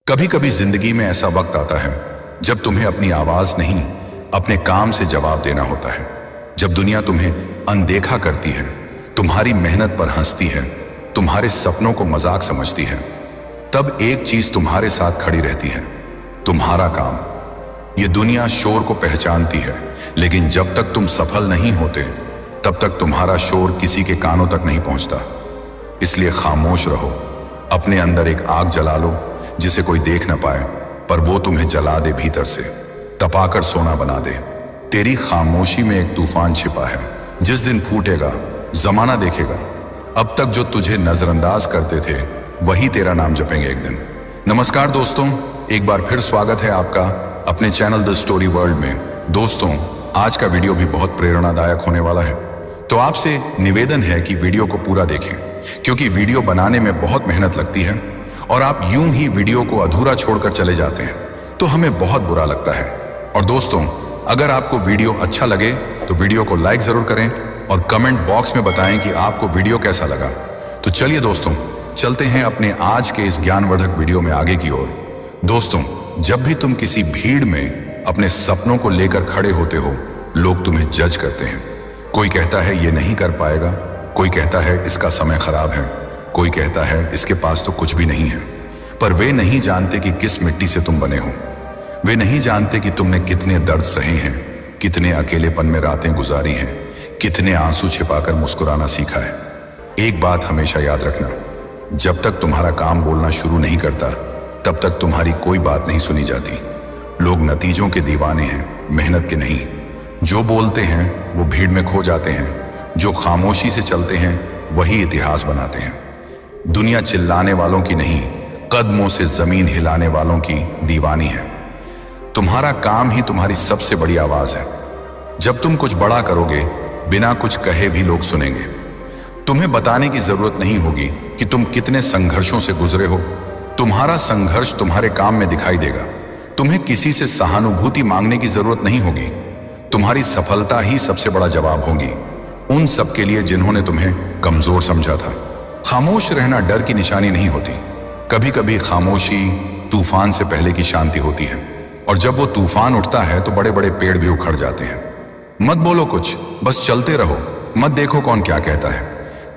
कभी कभी जिंदगी में ऐसा वक्त आता है जब तुम्हें अपनी आवाज नहीं, अपने काम से जवाब देना होता है। जब दुनिया तुम्हें अनदेखा करती है, तुम्हारी मेहनत पर हंसती है, तुम्हारे सपनों को मजाक समझती है, तब एक चीज तुम्हारे साथ खड़ी रहती है, तुम्हारा काम। ये दुनिया शोर को पहचानती है, लेकिन जब तक तुम सफल नहीं होते तब तक तुम्हारा शोर किसी के कानों तक नहीं पहुंचता। इसलिए खामोश रहो, अपने अंदर एक आग जला लो जिसे कोई देख ना पाए, पर वो तुम्हें जला दे भीतर से, तपाकर सोना बना दे। तेरी खामोशी में एक तूफान छिपा है, जिस दिन फूटेगा जमाना देखेगा। अब तक जो तुझे नजरअंदाज करते थे वही तेरा नाम जपेंगे एक दिन। नमस्कार दोस्तों, एक बार फिर स्वागत है आपका अपने चैनल द स्टोरी वर्ल्ड में। दोस्तों, आज का वीडियो भी बहुत प्रेरणादायक होने वाला है, तो आपसे निवेदन है कि वीडियो को पूरा देखें, क्योंकि वीडियो बनाने में बहुत मेहनत लगती है और आप यूं ही वीडियो को अधूरा छोड़कर चले जाते हैं तो हमें बहुत बुरा लगता है। और दोस्तों, अगर आपको वीडियो अच्छा लगे तो वीडियो को लाइक जरूर करें और कमेंट बॉक्स में बताएं कि आपको वीडियो कैसा लगा। तो चलिए दोस्तों, चलते हैं अपने आज के इस ज्ञानवर्धक वीडियो में आगे की ओर। दोस्तों, जब भी तुम किसी भीड़ में अपने सपनों को लेकर खड़े होते हो, लोग तुम्हें जज करते हैं। कोई कहता है ये नहीं कर पाएगा, कोई कहता है इसका समय खराब है, कोई कहता है इसके पास तो कुछ भी नहीं है। पर वे नहीं जानते कि किस मिट्टी से तुम बने हो। वे नहीं जानते कि तुमने कितने दर्द सहे हैं, कितने अकेलेपन में रातें गुजारी हैं, कितने आंसू छिपाकर मुस्कुराना सीखा है। एक बात हमेशा याद रखना, जब तक तुम्हारा काम बोलना शुरू नहीं करता तब तक तुम्हारी कोई बात नहीं सुनी जाती। लोग नतीजों के दीवाने हैं, मेहनत के नहीं। जो बोलते हैं वो भीड़ में खो जाते हैं, जो खामोशी से चलते हैं वही इतिहास बनाते हैं। दुनिया चिल्लाने वालों की नहीं, कदमों से जमीन हिलाने वालों की दीवानी है। तुम्हारा काम ही तुम्हारी सबसे बड़ी आवाज है। जब तुम कुछ बड़ा करोगे, बिना कुछ कहे भी लोग सुनेंगे। तुम्हें बताने की जरूरत नहीं होगी कि तुम कितने संघर्षों से गुजरे हो। तुम्हारा संघर्ष तुम्हारे काम में दिखाई देगा। तुम्हें किसी से सहानुभूति मांगने की जरूरत नहीं होगी। तुम्हारी सफलता ही सबसे बड़ा जवाब होगी उन सबके लिए जिन्होंने तुम्हें कमजोर समझा था। खामोश रहना डर की निशानी नहीं होती। कभी कभी खामोशी तूफान से पहले की शांति होती है, और जब वो तूफान उठता है तो बड़े बड़े पेड़ भी उखड़ जाते हैं। मत बोलो कुछ, बस चलते रहो। मत देखो कौन क्या कहता है।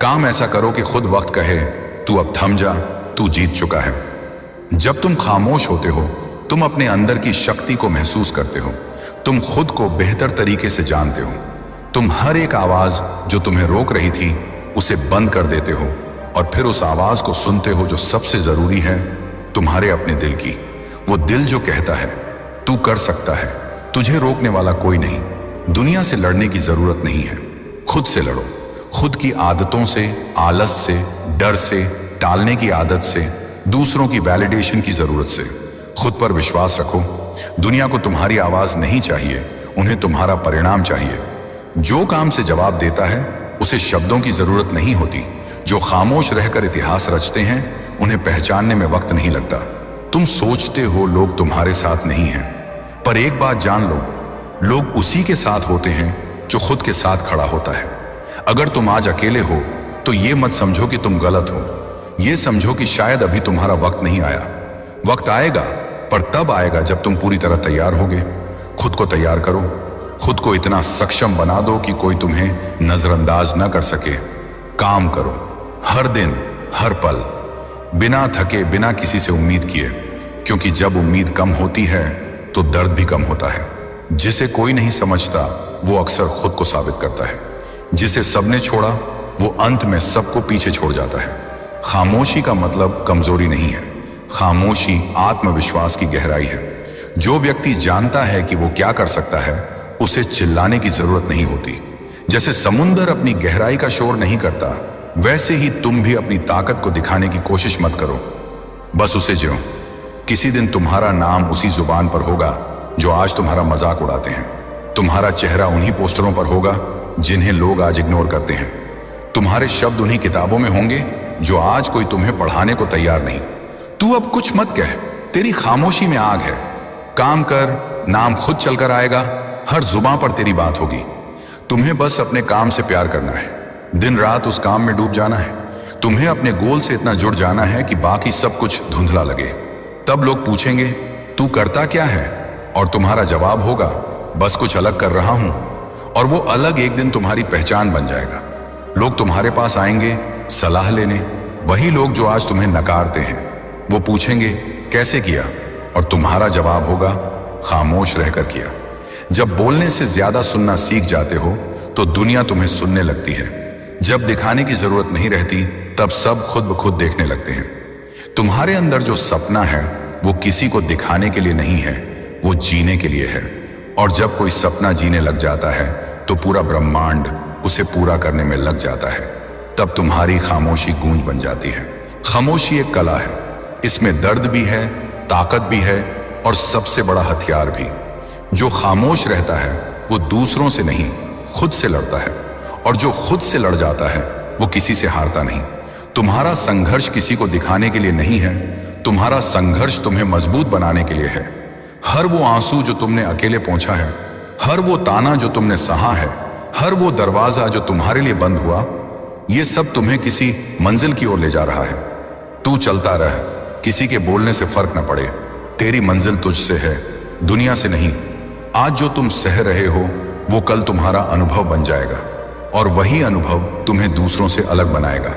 काम ऐसा करो कि खुद वक्त कहे, तू अब थम जा, तू जीत चुका है। जब तुम खामोश होते हो, तुम अपने अंदर की शक्ति को महसूस करते हो। तुम खुद को बेहतर तरीके से जानते हो। तुम हर एक आवाज जो तुम्हें रोक रही थी उसे बंद कर देते हो, और फिर उस आवाज को सुनते हो जो सबसे जरूरी है, तुम्हारे अपने दिल की। वो दिल जो कहता है तू कर सकता है, तुझे रोकने वाला कोई नहीं। दुनिया से लड़ने की जरूरत नहीं है, खुद से लड़ो। खुद की आदतों से, आलस से, डर से, टालने की आदत से, दूसरों की वैलिडेशन की जरूरत से। खुद पर विश्वास रखो। दुनिया को तुम्हारी आवाज नहीं चाहिए, उन्हें तुम्हारा परिणाम चाहिए। जो काम से जवाब देता है उसे शब्दों की जरूरत नहीं होती। जो खामोश रहकर इतिहास रचते हैं उन्हें पहचानने में वक्त नहीं लगता। तुम सोचते हो लोग तुम्हारे साथ नहीं हैं, पर एक बात जान लो, लोग उसी के साथ होते हैं जो खुद के साथ खड़ा होता है। अगर तुम आज अकेले हो तो ये मत समझो कि तुम गलत हो, ये समझो कि शायद अभी तुम्हारा वक्त नहीं आया। वक्त आएगा, पर तब आएगा जब तुम पूरी तरह तैयार होगे। खुद को तैयार करो, खुद को इतना सक्षम बना दो कि कोई तुम्हें नजरअंदाज न कर सके। काम करो हर दिन, हर पल, बिना थके, बिना किसी से उम्मीद किए, क्योंकि जब उम्मीद कम होती है तो दर्द भी कम होता है। जिसे कोई नहीं समझता वो अक्सर खुद को साबित करता है। जिसे सबने छोड़ा वो अंत में सबको पीछे छोड़ जाता है। खामोशी का मतलब कमजोरी नहीं है, खामोशी आत्मविश्वास की गहराई है। जो व्यक्ति जानता है कि वो क्या कर सकता है, उसे चिल्लाने की जरूरत नहीं होती। जैसे समुंदर अपनी गहराई का शोर नहीं करता, वैसे ही तुम भी अपनी ताकत को दिखाने की कोशिश मत करो, बस उसे जियो। किसी दिन तुम्हारा नाम उसी जुबान पर होगा जो आज तुम्हारा मजाक उड़ाते हैं। तुम्हारा चेहरा उन्हीं पोस्टरों पर होगा जिन्हें लोग आज इग्नोर करते हैं। तुम्हारे शब्द उन्हीं किताबों में होंगे जो आज कोई तुम्हें पढ़ाने को तैयार नहीं। तू अब कुछ मत कह, तेरी खामोशी में आग है। काम कर, नाम खुद चलकर आएगा, हर जुबान पर तेरी बात होगी। तुम्हें बस अपने काम से प्यार करना है, दिन रात उस काम में डूब जाना है। तुम्हें अपने गोल से इतना जुड़ जाना है कि बाकी सब कुछ धुंधला लगे। तब लोग पूछेंगे, तू करता क्या है? और तुम्हारा जवाब होगा, बस कुछ अलग कर रहा हूं। और वो अलग एक दिन तुम्हारी पहचान बन जाएगा। लोग तुम्हारे पास आएंगे सलाह लेने, वही लोग जो आज तुम्हें नकारते हैं। वो पूछेंगे, कैसे किया? और तुम्हारा जवाब होगा, खामोश रहकर किया। जब बोलने से ज्यादा सुनना सीख जाते हो तो दुनिया तुम्हें सुनने लगती है। जब दिखाने की जरूरत नहीं रहती तब सब खुद ब खुद देखने लगते हैं। तुम्हारे अंदर जो सपना है वो किसी को दिखाने के लिए नहीं है, वो जीने के लिए है। और जब कोई सपना जीने लग जाता है तो पूरा ब्रह्मांड उसे पूरा करने में लग जाता है। तब तुम्हारी खामोशी गूंज बन जाती है। खामोशी एक कला है, इसमें दर्द भी है, ताकत भी है और सबसे बड़ा हथियार भी। जो खामोश रहता है वो दूसरों से नहीं, खुद से लड़ता है। और जो खुद से लड़ जाता है वो किसी से हारता नहीं। तुम्हारा संघर्ष किसी को दिखाने के लिए नहीं है, तुम्हारा संघर्ष तुम्हें मजबूत बनाने के लिए है। हर वो आंसू जो तुमने अकेले पहुंचा है, हर वो ताना जो तुमने सहा है, हर वो दरवाजा जो तुम्हारे लिए बंद हुआ, ये सब तुम्हें किसी मंजिल की ओर ले जा रहा है। तू चलता रह, किसी के बोलने से फर्क न पड़े। तेरी मंजिल तुझसे है, दुनिया से नहीं। आज जो तुम सह रहे हो वो कल तुम्हारा अनुभव बन जाएगा और वही अनुभव तुम्हें दूसरों से अलग बनाएगा।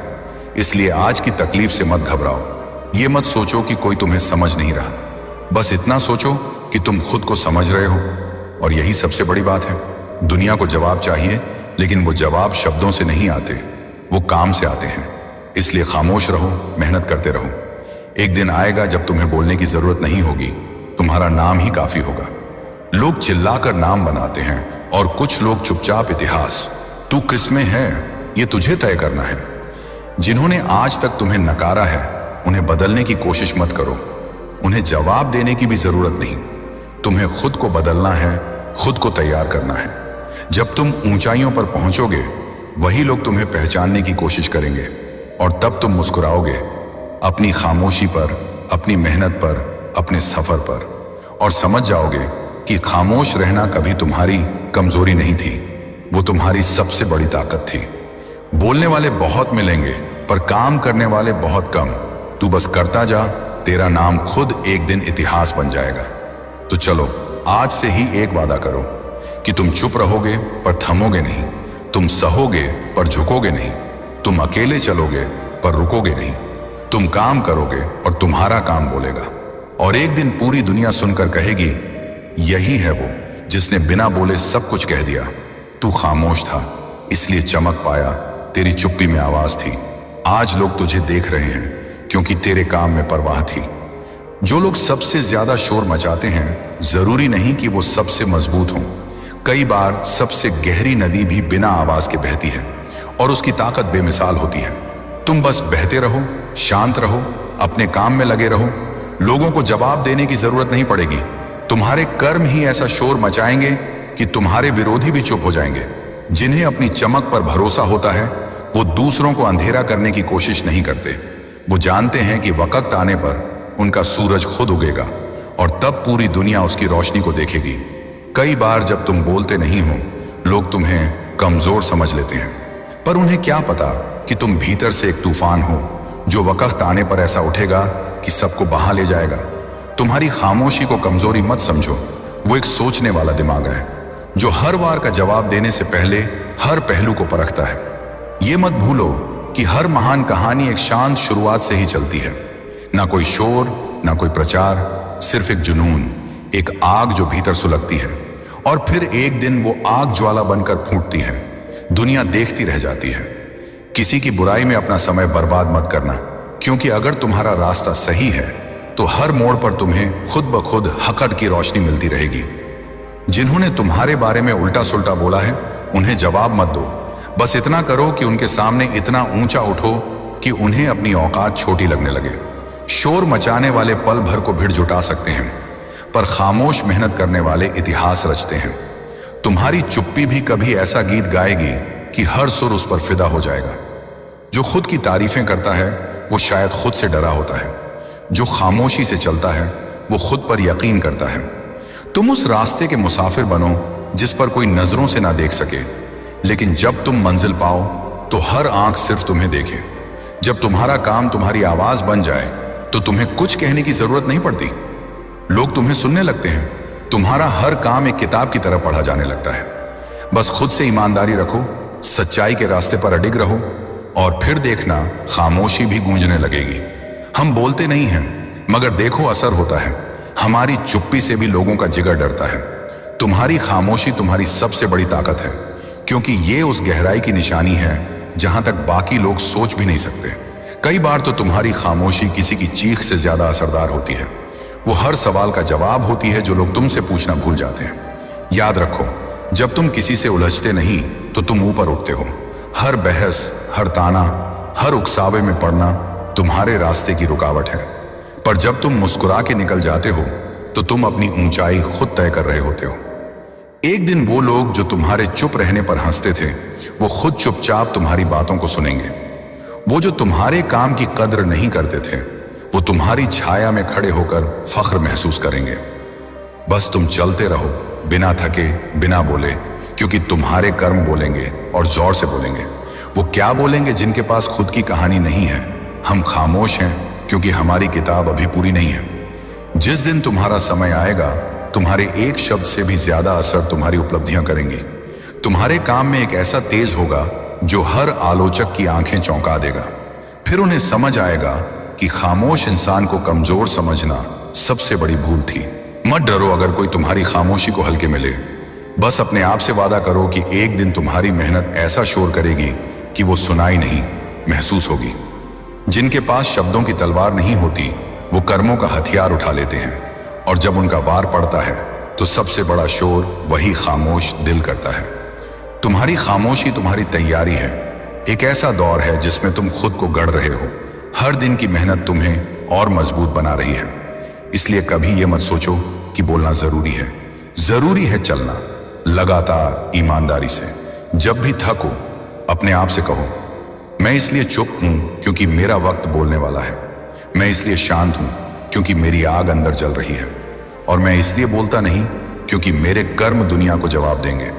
इसलिए आज की तकलीफ से मत घबराओ। ये मत सोचो कि कोई तुम्हें समझ नहीं रहा, बस इतना सोचो कि तुम खुद को समझ रहे हो। और यही सबसे बड़ी बात है। दुनिया को जवाब चाहिए, लेकिन वो जवाब शब्दों से नहीं आते, वो काम से आते हैं। इसलिए खामोश रहो, मेहनत करते रहो। एक दिन आएगा जब तुम्हें बोलने की जरूरत नहीं होगी, तुम्हारा नाम ही काफी होगा। लोग चिल्लाकर नाम बनाते हैं और कुछ लोग चुपचाप इतिहास। तू किसमें है ये तुझे तय करना है। जिन्होंने आज तक तुम्हें नकारा है उन्हें बदलने की कोशिश मत करो। उन्हें जवाब देने की भी जरूरत नहीं। तुम्हें खुद को बदलना है, खुद को तैयार करना है। जब तुम ऊंचाइयों पर पहुंचोगे वही लोग तुम्हें पहचानने की कोशिश करेंगे और तब तुम मुस्कुराओगे अपनी खामोशी पर, अपनी मेहनत पर, अपने सफर पर, और समझ जाओगे कि खामोश रहना कभी तुम्हारी कमजोरी नहीं थी, वो तुम्हारी सबसे बड़ी ताकत थी। बोलने वाले बहुत मिलेंगे पर काम करने वाले बहुत कम। तू बस करता जा, तेरा नाम खुद एक दिन इतिहास बन जाएगा। तो चलो आज से ही एक वादा करो कि तुम चुप रहोगे पर थमोगे नहीं, तुम सहोगे पर झुकोगे नहीं, तुम अकेले चलोगे पर रुकोगे नहीं, तुम काम करोगे और तुम्हारा काम बोलेगा। और एक दिन पूरी दुनिया सुनकर कहेगी, यही है वो जिसने बिना बोले सब कुछ कह दिया। तू खामोश था इसलिए चमक पाया, तेरी चुप्पी में आवाज थी। आज लोग तुझे देख रहे हैं क्योंकि तेरे काम में परवाह थी। जो लोग सबसे ज्यादा शोर मचाते हैं जरूरी नहीं कि वो सबसे मजबूत हों। कई बार सबसे गहरी नदी भी बिना आवाज के बहती है और उसकी ताकत बेमिसाल होती है। तुम बस बहते रहो, शांत रहो, अपने काम में लगे रहो। लोगों को जवाब देने की जरूरत नहीं पड़ेगी। तुम्हारे कर्म ही ऐसा शोर मचाएंगे कि तुम्हारे विरोधी भी चुप हो जाएंगे। जिन्हें अपनी चमक पर भरोसा होता है वो दूसरों को अंधेरा करने की कोशिश नहीं करते। वो जानते हैं कि वक्त आने पर उनका सूरज खुद उगेगा और तब पूरी दुनिया उसकी रोशनी को देखेगी। कई बार जब तुम बोलते नहीं हो लोग तुम्हें कमजोर समझ लेते हैं, पर उन्हें क्या पता कि तुम भीतर से एक तूफान हो जो वक्त आने पर ऐसा उठेगा कि सबको बहा ले जाएगा। तुम्हारी खामोशी को कमजोरी मत समझो, वो एक सोचने वाला दिमाग है जो हर वार का जवाब देने से पहले हर पहलू को परखता है। ये मत भूलो कि हर महान कहानी एक शांत शुरुआत से ही चलती है। ना कोई शोर, ना कोई प्रचार, सिर्फ एक जुनून, एक आग जो भीतर सुलगती है और फिर एक दिन वो आग ज्वाला बनकर फूटती है। दुनिया देखती रह जाती है। किसी की बुराई में अपना समय बर्बाद मत करना, क्योंकि अगर तुम्हारा रास्ता सही है तो हर मोड़ पर तुम्हें खुद ब खुद हक़ की रोशनी मिलती रहेगी। जिन्होंने तुम्हारे बारे में उल्टा सुल्टा बोला है उन्हें जवाब मत दो। बस इतना करो कि उनके सामने इतना ऊंचा उठो कि उन्हें अपनी औकात छोटी लगने लगे। शोर मचाने वाले पल भर को भिड़ जुटा सकते हैं, पर खामोश मेहनत करने वाले इतिहास रचते हैं। तुम्हारी चुप्पी भी कभी ऐसा गीत गाएगी कि हर सुर उस पर फिदा हो जाएगा। जो खुद की तारीफें करता है वो शायद खुद से डरा होता है। जो खामोशी से चलता है वो खुद पर यकीन करता है। तुम उस रास्ते के मुसाफिर बनो जिस पर कोई नजरों से ना देख सके, लेकिन जब तुम मंजिल पाओ तो हर आंख सिर्फ तुम्हें देखे। जब तुम्हारा काम तुम्हारी आवाज बन जाए तो तुम्हें कुछ कहने की जरूरत नहीं पड़ती। लोग तुम्हें सुनने लगते हैं। तुम्हारा हर काम एक किताब की तरह पढ़ा जाने लगता है। बस खुद से ईमानदारी रखो, सच्चाई के रास्ते पर अडिग रहो, और फिर देखना खामोशी भी गूंजने लगेगी। हम बोलते नहीं हैं, मगर देखो असर होता है। हमारी चुप्पी से भी लोगों का जिगर डरता है। तुम्हारी खामोशी तुम्हारी सबसे बड़ी ताकत है, क्योंकि ये उस गहराई की निशानी है जहां तक बाकी लोग सोच भी नहीं सकते। कई बार तो तुम्हारी खामोशी किसी की चीख से ज्यादा असरदार होती है। वो हर सवाल का जवाब होती है जो लोग तुमसे पूछना भूल जाते हैं। याद रखो, जब तुम किसी से उलझते नहीं तो तुम ऊपर उठते हो। हर बहस, हर ताना, हर उकसावे में पड़ना तुम्हारे रास्ते की रुकावट है। पर जब तुम मुस्कुरा के निकल जाते हो तो तुम अपनी ऊंचाई खुद तय कर रहे होते हो। एक दिन वो लोग जो तुम्हारे चुप रहने पर हंसते थे, वो खुद चुपचाप तुम्हारी बातों को सुनेंगे। वो जो तुम्हारे काम की कद्र नहीं करते थे, वो तुम्हारी छाया में खड़े होकर फख्र महसूस करेंगे। बस तुम चलते रहो, बिना थके, बिना बोले, क्योंकि तुम्हारे कर्म बोलेंगे और जोर से बोलेंगे। वो क्या बोलेंगे जिनके पास खुद की कहानी नहीं है। हम खामोश हैं क्योंकि हमारी किताब अभी पूरी नहीं है। जिस दिन तुम्हारा समय आएगा, तुम्हारे एक शब्द से भी ज्यादा असर तुम्हारी उपलब्धियां करेंगी। तुम्हारे काम में एक ऐसा तेज होगा जो हर आलोचक की आंखें चौंका देगा। फिर उन्हें समझ आएगा कि खामोश इंसान को कमजोर समझना सबसे बड़ी भूल थी। मत डरो अगर कोई तुम्हारी खामोशी को हल्के में ले। बस अपने आप से वादा करो कि एक दिन तुम्हारी मेहनत ऐसा शोर करेगी कि वो सुनाई नहीं, महसूस होगी। जिनके पास शब्दों की तलवार नहीं होती, वो कर्मों का हथियार उठा लेते हैं, और जब उनका वार पड़ता है तो सबसे बड़ा शोर वही खामोश दिल करता है। तुम्हारी खामोशी तुम्हारी तैयारी है। एक ऐसा दौर है जिसमें तुम खुद को गढ़ रहे हो। हर दिन की मेहनत तुम्हें और मजबूत बना रही है। इसलिए कभी ये मत सोचो कि बोलना जरूरी है। जरूरी है चलना, लगातार, ईमानदारी से। जब भी थको, अपने आप से कहो, मैं इसलिए चुप हूं क्योंकि मेरा वक्त बोलने वाला है। मैं इसलिए शांत हूं क्योंकि मेरी आग अंदर जल रही है। और मैं इसलिए बोलता नहीं क्योंकि मेरे कर्म दुनिया को जवाब देंगे।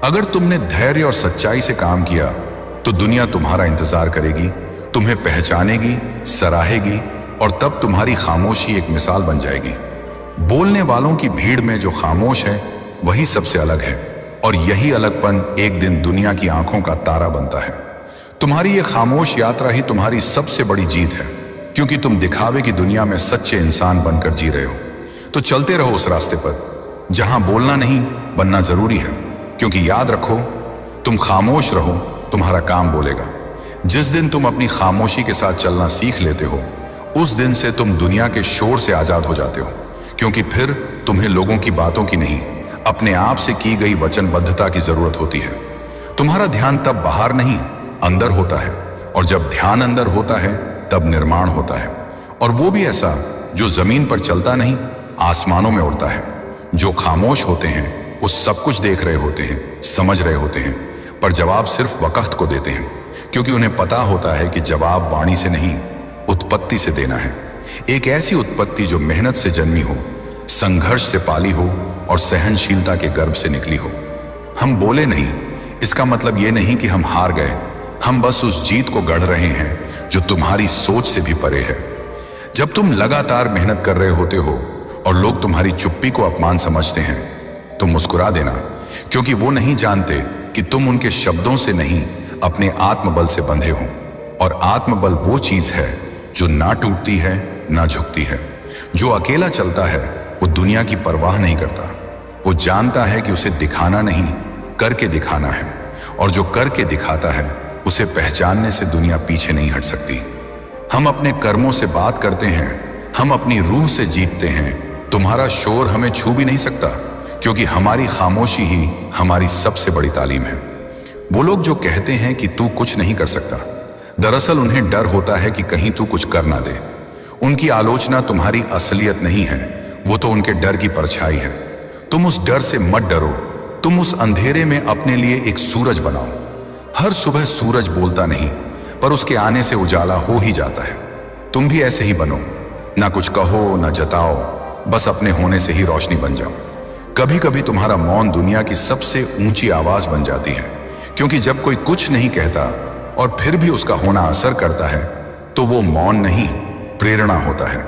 अगर तुमने धैर्य और सच्चाई से काम किया तो दुनिया तुम्हारा इंतजार करेगी, तुम्हें पहचानेगी, सराहेगी, और तब तुम्हारी खामोशी एक मिसाल बन जाएगी। बोलने वालों की भीड़ में जो खामोश है वही सबसे अलग है, और यही अलगपन एक दिन दुनिया की आंखों का तारा बनता है। तुम्हारी ये खामोश यात्रा ही तुम्हारी सबसे बड़ी जीत है, क्योंकि तुम दिखावे की दुनिया में सच्चे इंसान बनकर जी रहे हो। तो चलते रहो उस रास्ते पर जहां बोलना नहीं, बनना जरूरी है। क्योंकि याद रखो, तुम खामोश रहो, तुम्हारा काम बोलेगा। जिस दिन तुम अपनी खामोशी के साथ चलना सीख लेते हो, उस दिन से तुम दुनिया के शोर से आजाद हो जाते हो। क्योंकि फिर तुम्हें लोगों की बातों की नहीं, अपने आप से की गई वचनबद्धता की जरूरत होती है। तुम्हारा ध्यान तब बाहर नहीं, अंदर होता है, और जब ध्यान अंदर होता है तब निर्माण होता है। और वो भी ऐसा जो जमीन पर चलता नहीं, आसमानों में उड़ता है। जो खामोश होते हैं वो सब कुछ देख रहे होते हैं, समझ रहे होते हैं, पर जवाब सिर्फ वक्त को देते हैं, क्योंकि उन्हें पता होता है कि जवाब वाणी से नहीं, उत्पत्ति से देना है। एक ऐसी उत्पत्ति जो मेहनत से जन्मी हो, संघर्ष से पाली हो, और सहनशीलता के गर्भ से निकली हो। हम बोले नहीं, इसका मतलब ये नहीं कि हम हार गए। हम बस उस जीत को गढ़ रहे हैं जो तुम्हारी सोच से भी परे है। जब तुम लगातार मेहनत कर रहे होते हो और लोग तुम्हारी चुप्पी को अपमान समझते हैं, तो मुस्कुरा देना, क्योंकि वो नहीं जानते कि तुम उनके शब्दों से नहीं, अपने आत्मबल से बंधे हो। और आत्मबल वो चीज है जो ना टूटती है, ना झुकती है। जो अकेला चलता है वो दुनिया की परवाह नहीं करता। वो जानता है कि उसे दिखाना नहीं, करके दिखाना है। और जो करके दिखाता है, उसे पहचानने से दुनिया पीछे नहीं हट सकती। हम अपने कर्मों से बात करते हैं, हम अपनी रूह से जीतते हैं। तुम्हारा शोर हमें छू भी नहीं सकता, क्योंकि हमारी खामोशी ही हमारी सबसे बड़ी तालीम है। वो लोग जो कहते हैं कि तू कुछ नहीं कर सकता, दरअसल उन्हें डर होता है कि कहीं तू कुछ कर ना दे। उनकी आलोचना तुम्हारी असलियत नहीं है, वो तो उनके डर की परछाई है। तुम उस डर से मत डरो, तुम उस अंधेरे में अपने लिए एक सूरज बनाओ। हर सुबह सूरज बोलता नहीं, पर उसके आने से उजाला हो ही जाता है। तुम भी ऐसे ही बनो, ना कुछ कहो ना जताओ, बस अपने होने से ही रोशनी बन जाओ। कभी कभी तुम्हारा मौन दुनिया की सबसे ऊंची आवाज बन जाती है, क्योंकि जब कोई कुछ नहीं कहता और फिर भी उसका होना असर करता है, तो वो मौन नहीं, प्रेरणा होता है।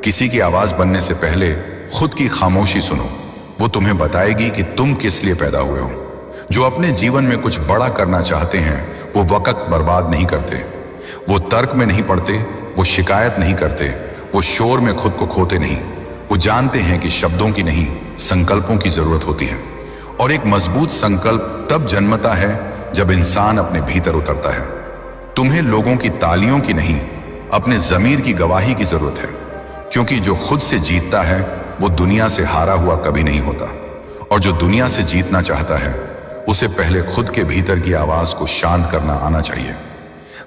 किसी की आवाज बनने से पहले खुद की खामोशी सुनो, वो तुम्हें बताएगी कि तुम किस लिए पैदा हुए हो। जो अपने जीवन में कुछ बड़ा करना चाहते हैं वो वक्त बर्बाद नहीं करते, वो तर्क में नहीं पड़ते, वो शिकायत नहीं करते, वो शोर में खुद को खोते नहीं। वो जानते हैं कि शब्दों की नहीं, संकल्पों की जरूरत होती है। और एक मजबूत संकल्प तब जन्मता है जब इंसान अपने भीतर उतरता है। तुम्हें लोगों की तालियों की नहीं, अपने जमीर की गवाही की जरूरत है, क्योंकि जो खुद से जीतता है वो दुनिया से हारा हुआ कभी नहीं होता। और जो दुनिया से जीतना चाहता है उसे पहले खुद के भीतर की आवाज को शांत करना आना चाहिए।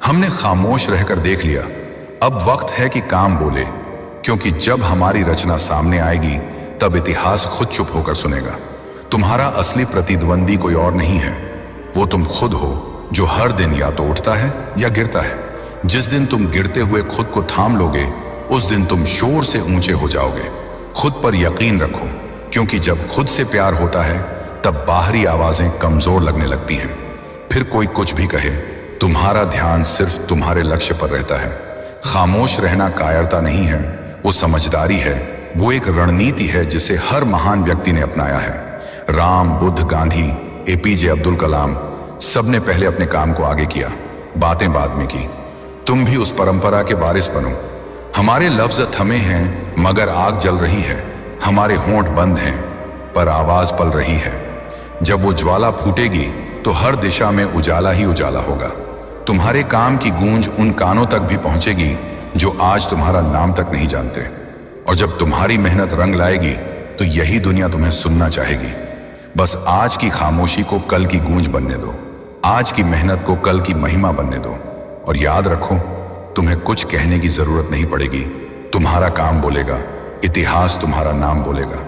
हमने खामोश रहकर देख लिया, अब वक्त है कि काम बोले, क्योंकि जब हमारी रचना सामने आएगी तब इतिहास खुद चुप होकर सुनेगा। तुम्हारा असली प्रतिद्वंदी कोई और नहीं है, वो तुम खुद हो, जो हर दिन या तो उठता है या गिरता है। जिस दिन तुम गिरते हुए खुद को थाम लोगे उस दिन तुम शोर से ऊंचे हो जाओगे। खुद पर यकीन रखो, क्योंकि जब खुद से प्यार होता है तब बाहरी आवाजें कमजोर लगने लगती हैं। फिर कोई कुछ भी कहे, तुम्हारा ध्यान सिर्फ तुम्हारे लक्ष्य पर रहता है। खामोश रहना कायरता नहीं है, वो समझदारी है। वो एक रणनीति है जिसे हर महान व्यक्ति ने अपनाया है। राम, बुद्ध, गांधी, एपीजे अब्दुल कलाम, सबने पहले अपने काम को आगे किया, बातें बाद में की। तुम भी उस परंपरा के वारिस बनो। हमारे लफ्ज थमे हैं मगर आग जल रही है, हमारे होंठ बंद हैं पर आवाज पल रही है। जब वो ज्वाला फूटेगी तो हर दिशा में उजाला ही उजाला होगा। तुम्हारे काम की गूंज उन कानों तक भी पहुंचेगी जो आज तुम्हारा नाम तक नहीं जानते। और जब तुम्हारी मेहनत रंग लाएगी तो यही दुनिया तुम्हें सुनना चाहेगी। बस आज की खामोशी को कल की गूंज बनने दो, आज की मेहनत को कल की महिमा बनने दो। और याद रखो, तुम्हें कुछ कहने की जरूरत नहीं पड़ेगी, तुम्हारा काम बोलेगा, इतिहास तुम्हारा नाम बोलेगा।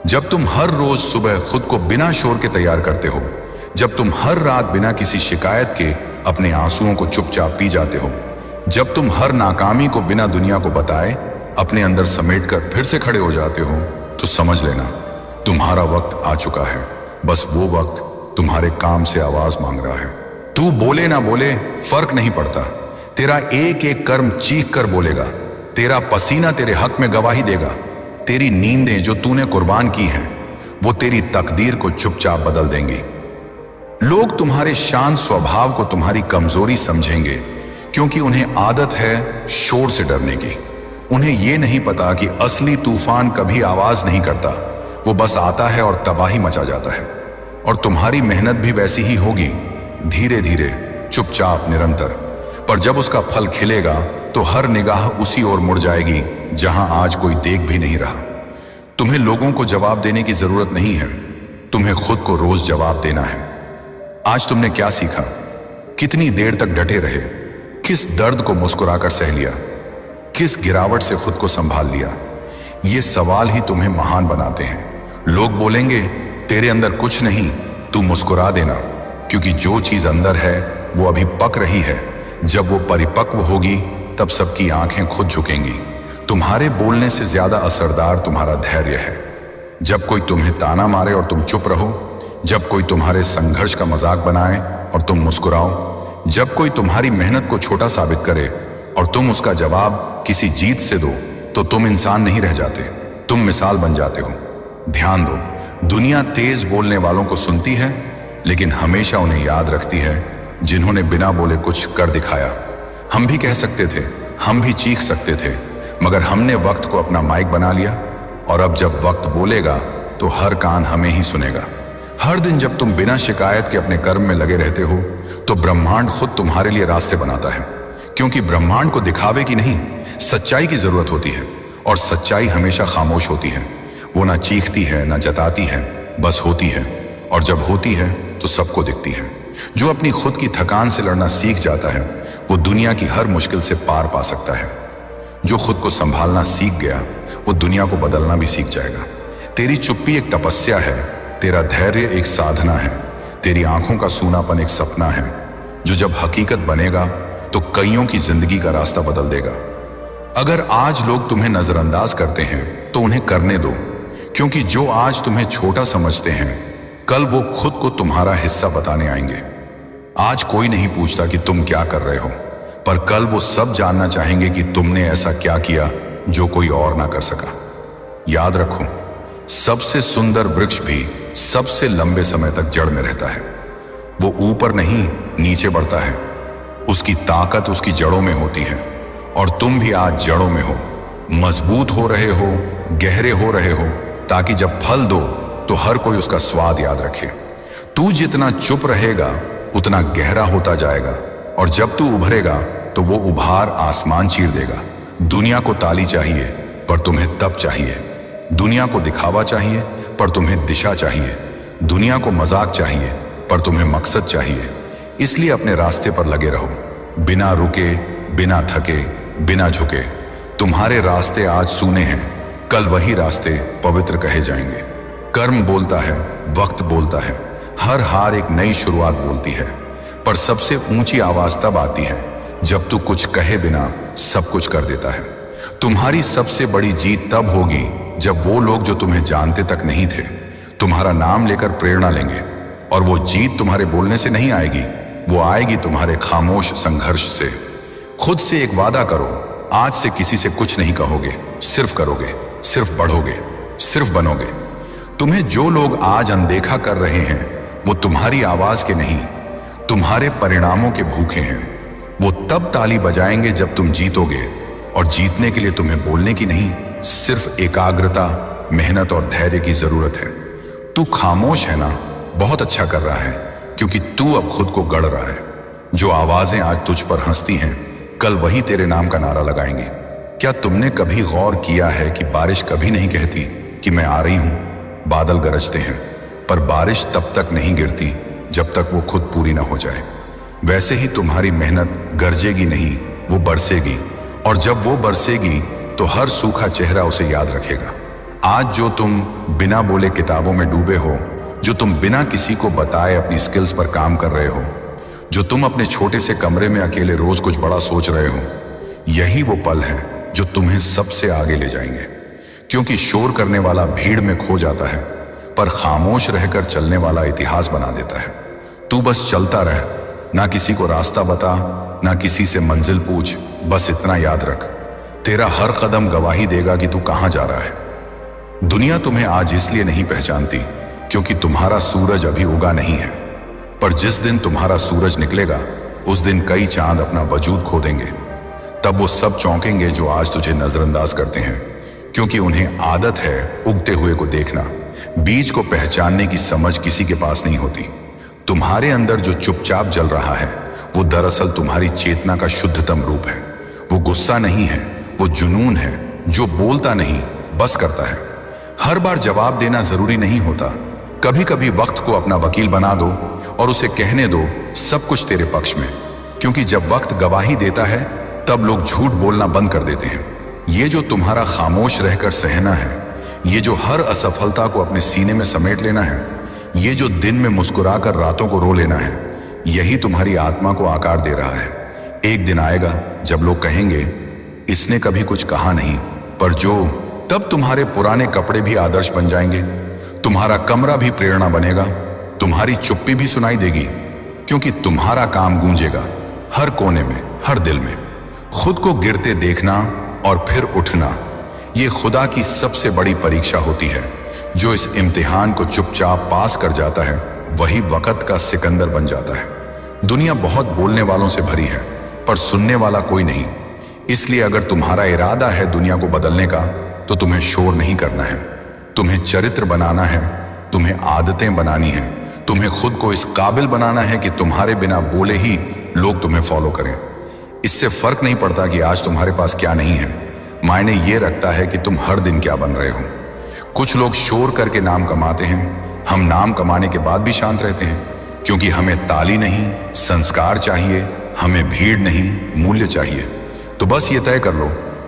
जब तुम हर रोज सुबह खुद को बिना शोर के तैयार करते हो, जब तुम हर रात बिना किसी शिकायत के अपने आंसुओं को चुपचाप पी जाते हो, जब तुम हर नाकामी को बिना दुनिया को बताए अपने अंदर समेटकर फिर से खड़े हो जाते हो, तो समझ लेना तुम्हारा वक्त आ चुका है। बस वो वक्त तुम्हारे काम से आवाज मांग रहा है। तू बोले ना बोले फर्क नहीं पड़ता, तेरा एक एक कर्म चीख कर बोलेगा, तेरा पसीना तेरे हक में गवाही देगा। तेरी नींदें जो तूने कुर्बान की हैं वो तेरी तकदीर को चुपचाप बदल देंगी। लोग तुम्हारे शांत स्वभाव को तुम्हारी कमजोरी समझेंगे, क्योंकि उन्हें आदत है शोर से डरने की। उन्हें यह नहीं पता कि असली तूफान कभी आवाज नहीं करता, वो बस आता है और तबाही मचा जाता है। और तुम्हारी मेहनत भी वैसी ही होगी, धीरे धीरे, चुपचाप, निरंतर। पर जब उसका फल खिलेगा तो हर निगाह उसी ओर मुड़ जाएगी जहां आज कोई देख भी नहीं रहा। तुम्हें लोगों को जवाब देने की जरूरत नहीं है, तुम्हें खुद को रोज जवाब देना है। आज तुमने क्या सीखा? कितनी देर तक डटे रहे? किस दर्द को मुस्कुराकर सह लिया? किस गिरावट से खुद को संभाल लिया? ये सवाल ही तुम्हें महान बनाते हैं। लोग बोलेंगे तेरे अंदर कुछ नहीं, तू मुस्कुरा देना, क्योंकि जो चीज अंदर है वो अभी पक रही है। जब वो परिपक्व होगी तब सबकी आंखें खुद झुकेंगी। तुम्हारे बोलने से ज्यादा असरदार तुम्हारा धैर्य है। जब कोई तुम्हें ताना मारे और तुम चुप रहो, जब कोई तुम्हारे संघर्ष का मजाक बनाए और तुम मुस्कुराओ, जब कोई तुम्हारी मेहनत को छोटा साबित करे और तुम उसका जवाब किसी जीत से दो, तो तुम इंसान नहीं रह जाते, तुम मिसाल बन जाते हो। ध्यान दो, दुनिया तेज बोलने वालों को सुनती है, लेकिन हमेशा उन्हें याद रखती है जिन्होंने बिना बोले कुछ कर दिखाया। हम भी कह सकते थे, हम भी चीख सकते थे, मगर हमने वक्त को अपना माइक बना लिया। और अब जब वक्त बोलेगा तो हर कान हमें ही सुनेगा। हर दिन जब तुम बिना शिकायत के अपने कर्म में लगे रहते हो तो ब्रह्मांड खुद तुम्हारे लिए रास्ते बनाता है, क्योंकि ब्रह्मांड को दिखावे की नहीं, सच्चाई की जरूरत होती है। और सच्चाई हमेशा खामोश होती है, वो ना चीखती है ना जताती है, बस होती है। और जब होती है तो सबको दिखती है। जो अपनी खुद की थकान से लड़ना सीख जाता है वो दुनिया की हर मुश्किल से पार पा सकता है। जो खुद को संभालना सीख गया वो दुनिया को बदलना भी सीख जाएगा। तेरी चुप्पी एक तपस्या है, तेरा धैर्य एक साधना है, तेरी आंखों का सूनापन एक सपना है, जो जब हकीकत बनेगा तो कईयों की जिंदगी का रास्ता बदल देगा। अगर आज लोग तुम्हें नजरअंदाज करते हैं तो उन्हें करने दो, क्योंकि जो आज तुम्हें छोटा समझते हैं कल वो खुद को तुम्हारा हिस्सा बताने आएंगे। आज कोई नहीं पूछता कि तुम क्या कर रहे हो, पर कल वो सब जानना चाहेंगे कि तुमने ऐसा क्या किया जो कोई और ना कर सका। याद रखो, सबसे सुंदर वृक्ष भी सबसे लंबे समय तक जड़ में रहता है। वो ऊपर नहीं नीचे बढ़ता है। उसकी ताकत उसकी जड़ों में होती है। और तुम भी आज जड़ों में हो, मजबूत हो रहे हो, गहरे हो रहे हो, ताकि जब फल दो तो हर कोई उसका स्वाद याद रखे। तू जितना चुप रहेगा उतना गहरा होता जाएगा, और जब तू उभरेगा तो वो उभार आसमान चीर देगा। दुनिया को ताली चाहिए पर तुम्हें तप चाहिए। दुनिया को दिखावा चाहिए पर तुम्हें दिशा चाहिए। दुनिया को मजाक चाहिए पर तुम्हें मकसद चाहिए। इसलिए अपने रास्ते पर लगे रहो, बिना रुके, बिना थके, बिना झुके। तुम्हारे रास्ते आज सूने हैं, कल वही रास्ते पवित्र कहे जाएंगे। कर्म बोलता है, वक्त बोलता है, हर हार एक नई शुरुआत बोलती है। पर सबसे ऊंची आवाज तब आती है जब तू कुछ कहे बिना सब कुछ कर देता है। तुम्हारी सबसे बड़ी जीत तब होगी जब वो लोग जो तुम्हें जानते तक नहीं थे तुम्हारा नाम लेकर प्रेरणा लेंगे। और वो जीत तुम्हारे बोलने से नहीं आएगी, वो आएगी तुम्हारे खामोश संघर्ष से। खुद से एक वादा करो, आज से किसी से कुछ नहीं कहोगे, सिर्फ करोगे, सिर्फ बढ़ोगे, सिर्फ बनोगे। तुम्हें जो लोग आज अनदेखा कर रहे हैं वो तुम्हारी आवाज के नहीं, तुम्हारे परिणामों के भूखे हैं। वो तब ताली बजाएंगे जब तुम जीतोगे, और जीतने के लिए तुम्हें बोलने की नहीं, सिर्फ एकाग्रता, मेहनत और धैर्य की जरूरत है। तू खामोश है ना, बहुत अच्छा कर रहा है, क्योंकि तू अब खुद को गढ़ रहा है। जो आवाजें आज तुझ पर हंसती हैं कल वही तेरे नाम का नारा लगाएंगे। क्या तुमने कभी गौर किया है कि बारिश कभी नहीं कहती कि मैं आ रही हूं? बादल गरजते हैं पर बारिश तब तक नहीं गिरती जब तक वो खुद पूरी ना हो जाए। वैसे ही तुम्हारी मेहनत गरजेगी नहीं, वो बरसेगी, और जब वो बरसेगी तो हर सूखा चेहरा उसे याद रखेगा। आज जो तुम बिना बोले किताबों में डूबे हो, जो तुम बिना किसी को बताए अपनी स्किल्स पर काम कर रहे हो, जो तुम अपने छोटे से कमरे में अकेले रोज कुछ बड़ा सोच रहे हो, यही वो पल है जो तुम्हें सबसे आगे ले जाएंगे। क्योंकि शोर करने वाला भीड़ में खो जाता है, पर खामोश रहकर चलने वाला इतिहास बना देता है। तू बस चलता रह, ना किसी को रास्ता बता, ना किसी से मंजिल पूछ। बस इतना याद रख, तेरा हर कदम गवाही देगा कि तू कहां जा रहा है। दुनिया तुम्हें आज इसलिए नहीं पहचानती क्योंकि तुम्हारा सूरज अभी उगा नहीं है, पर जिस दिन तुम्हारा सूरज निकलेगा उस दिन कई चांद अपना वजूद खो देंगे। तब वो सब चौंकेंगे जो आज तुझे नजरअंदाज करते हैं, क्योंकि उन्हें आदत है उगते हुए को देखना। बीज को पहचानने की समझ किसी के पास नहीं होती। तुम्हारे अंदर जो चुपचाप जल रहा है वो दरअसल तुम्हारी चेतना का शुद्धतम रूप है। वो गुस्सा नहीं है, वो जुनून है जो बोलता नहीं बस करता है। हर बार जवाब देना जरूरी नहीं होता। कभी कभी वक्त को अपना वकील बना दो और उसे कहने दो सब कुछ तेरे पक्ष में, क्योंकि जब वक्त गवाही देता है तब लोग झूठ बोलना बंद कर देते हैं। ये जो तुम्हारा खामोश रहकर सहना है, ये जो हर असफलता को अपने सीने में समेट लेना है, ये जो दिन में मुस्कुराकर रातों को रो लेना है, यही तुम्हारी आत्मा को आकार दे रहा है। एक दिन आएगा जब लोग कहेंगे इसने कभी कुछ कहा नहीं, पर जो तब तुम्हारे पुराने कपड़े भी आदर्श बन जाएंगे, तुम्हारा कमरा भी प्रेरणा बनेगा, तुम्हारी चुप्पी भी सुनाई देगी, क्योंकि तुम्हारा काम गूंजेगा हर कोने में, हर दिल में। खुद को गिरते देखना और फिर उठना, ये खुदा की सबसे बड़ी परीक्षा होती है। जो इस इम्तिहान को चुपचाप पास कर जाता है वही वक्त का सिकंदर बन जाता है। दुनिया बहुत बोलने वालों से भरी है, पर सुनने वाला कोई नहीं। इसलिए अगर तुम्हारा इरादा है दुनिया को बदलने का, तो तुम्हें शोर नहीं करना है, तुम्हें चरित्र बनाना है, तुम्हें आदतें बनानी है, तुम्हें खुद को इस काबिल बनाना है कि तुम्हारे बिना बोले ही लोग तुम्हें फॉलो करें। इससे फर्क नहीं पड़ता कि आज तुम्हारे पास क्या नहीं है, मायने ये रखता है कि तुम हर दिन क्या बन रहे हो। कुछ लोग शोर करके नाम कमाते हैं, हम नाम कमाने के बाद भी शांत रहते हैं, क्योंकि हमें ताली नहीं संस्कार चाहिए, हमें भीड़ नहीं मूल्य चाहिए। तो बस ये तय कर लो,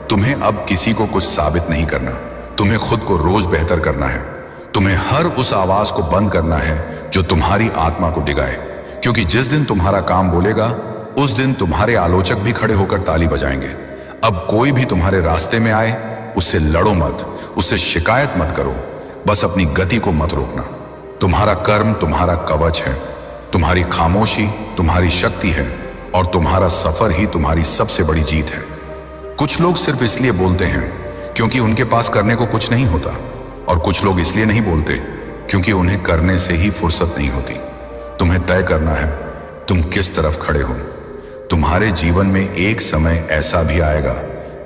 तुम्हें अब किसी को कुछ साबित नहीं करना, तुम्हें खुद को रोज बेहतर करना है। तुम्हें हर उस आवाज को बंद करना है जो तुम्हारी आत्मा को डिगाए, क्योंकि जिस दिन तुम्हारा काम बोलेगा उस दिन तुम्हारे आलोचक भी खड़े होकर ताली बजाएंगे। अब कोई भी तुम्हारे रास्ते में आए उससे लड़ो मत, उससे शिकायत मत करो, बस अपनी गति को मत रोकना। तुम्हारा कर्म तुम्हारा कवच है, तुम्हारी खामोशी तुम्हारी शक्ति है, और तुम्हारा सफर ही तुम्हारी सबसे बड़ी जीत है। कुछ लोग सिर्फ इसलिए बोलते हैं क्योंकि उनके पास करने को कुछ नहीं होता, और कुछ लोग इसलिए नहीं बोलते क्योंकि उन्हें करने से ही फुर्सत नहीं होती। तुम्हें तय करना है तुम किस तरफ खड़े हो। तुम्हारे जीवन में एक समय ऐसा भी आएगा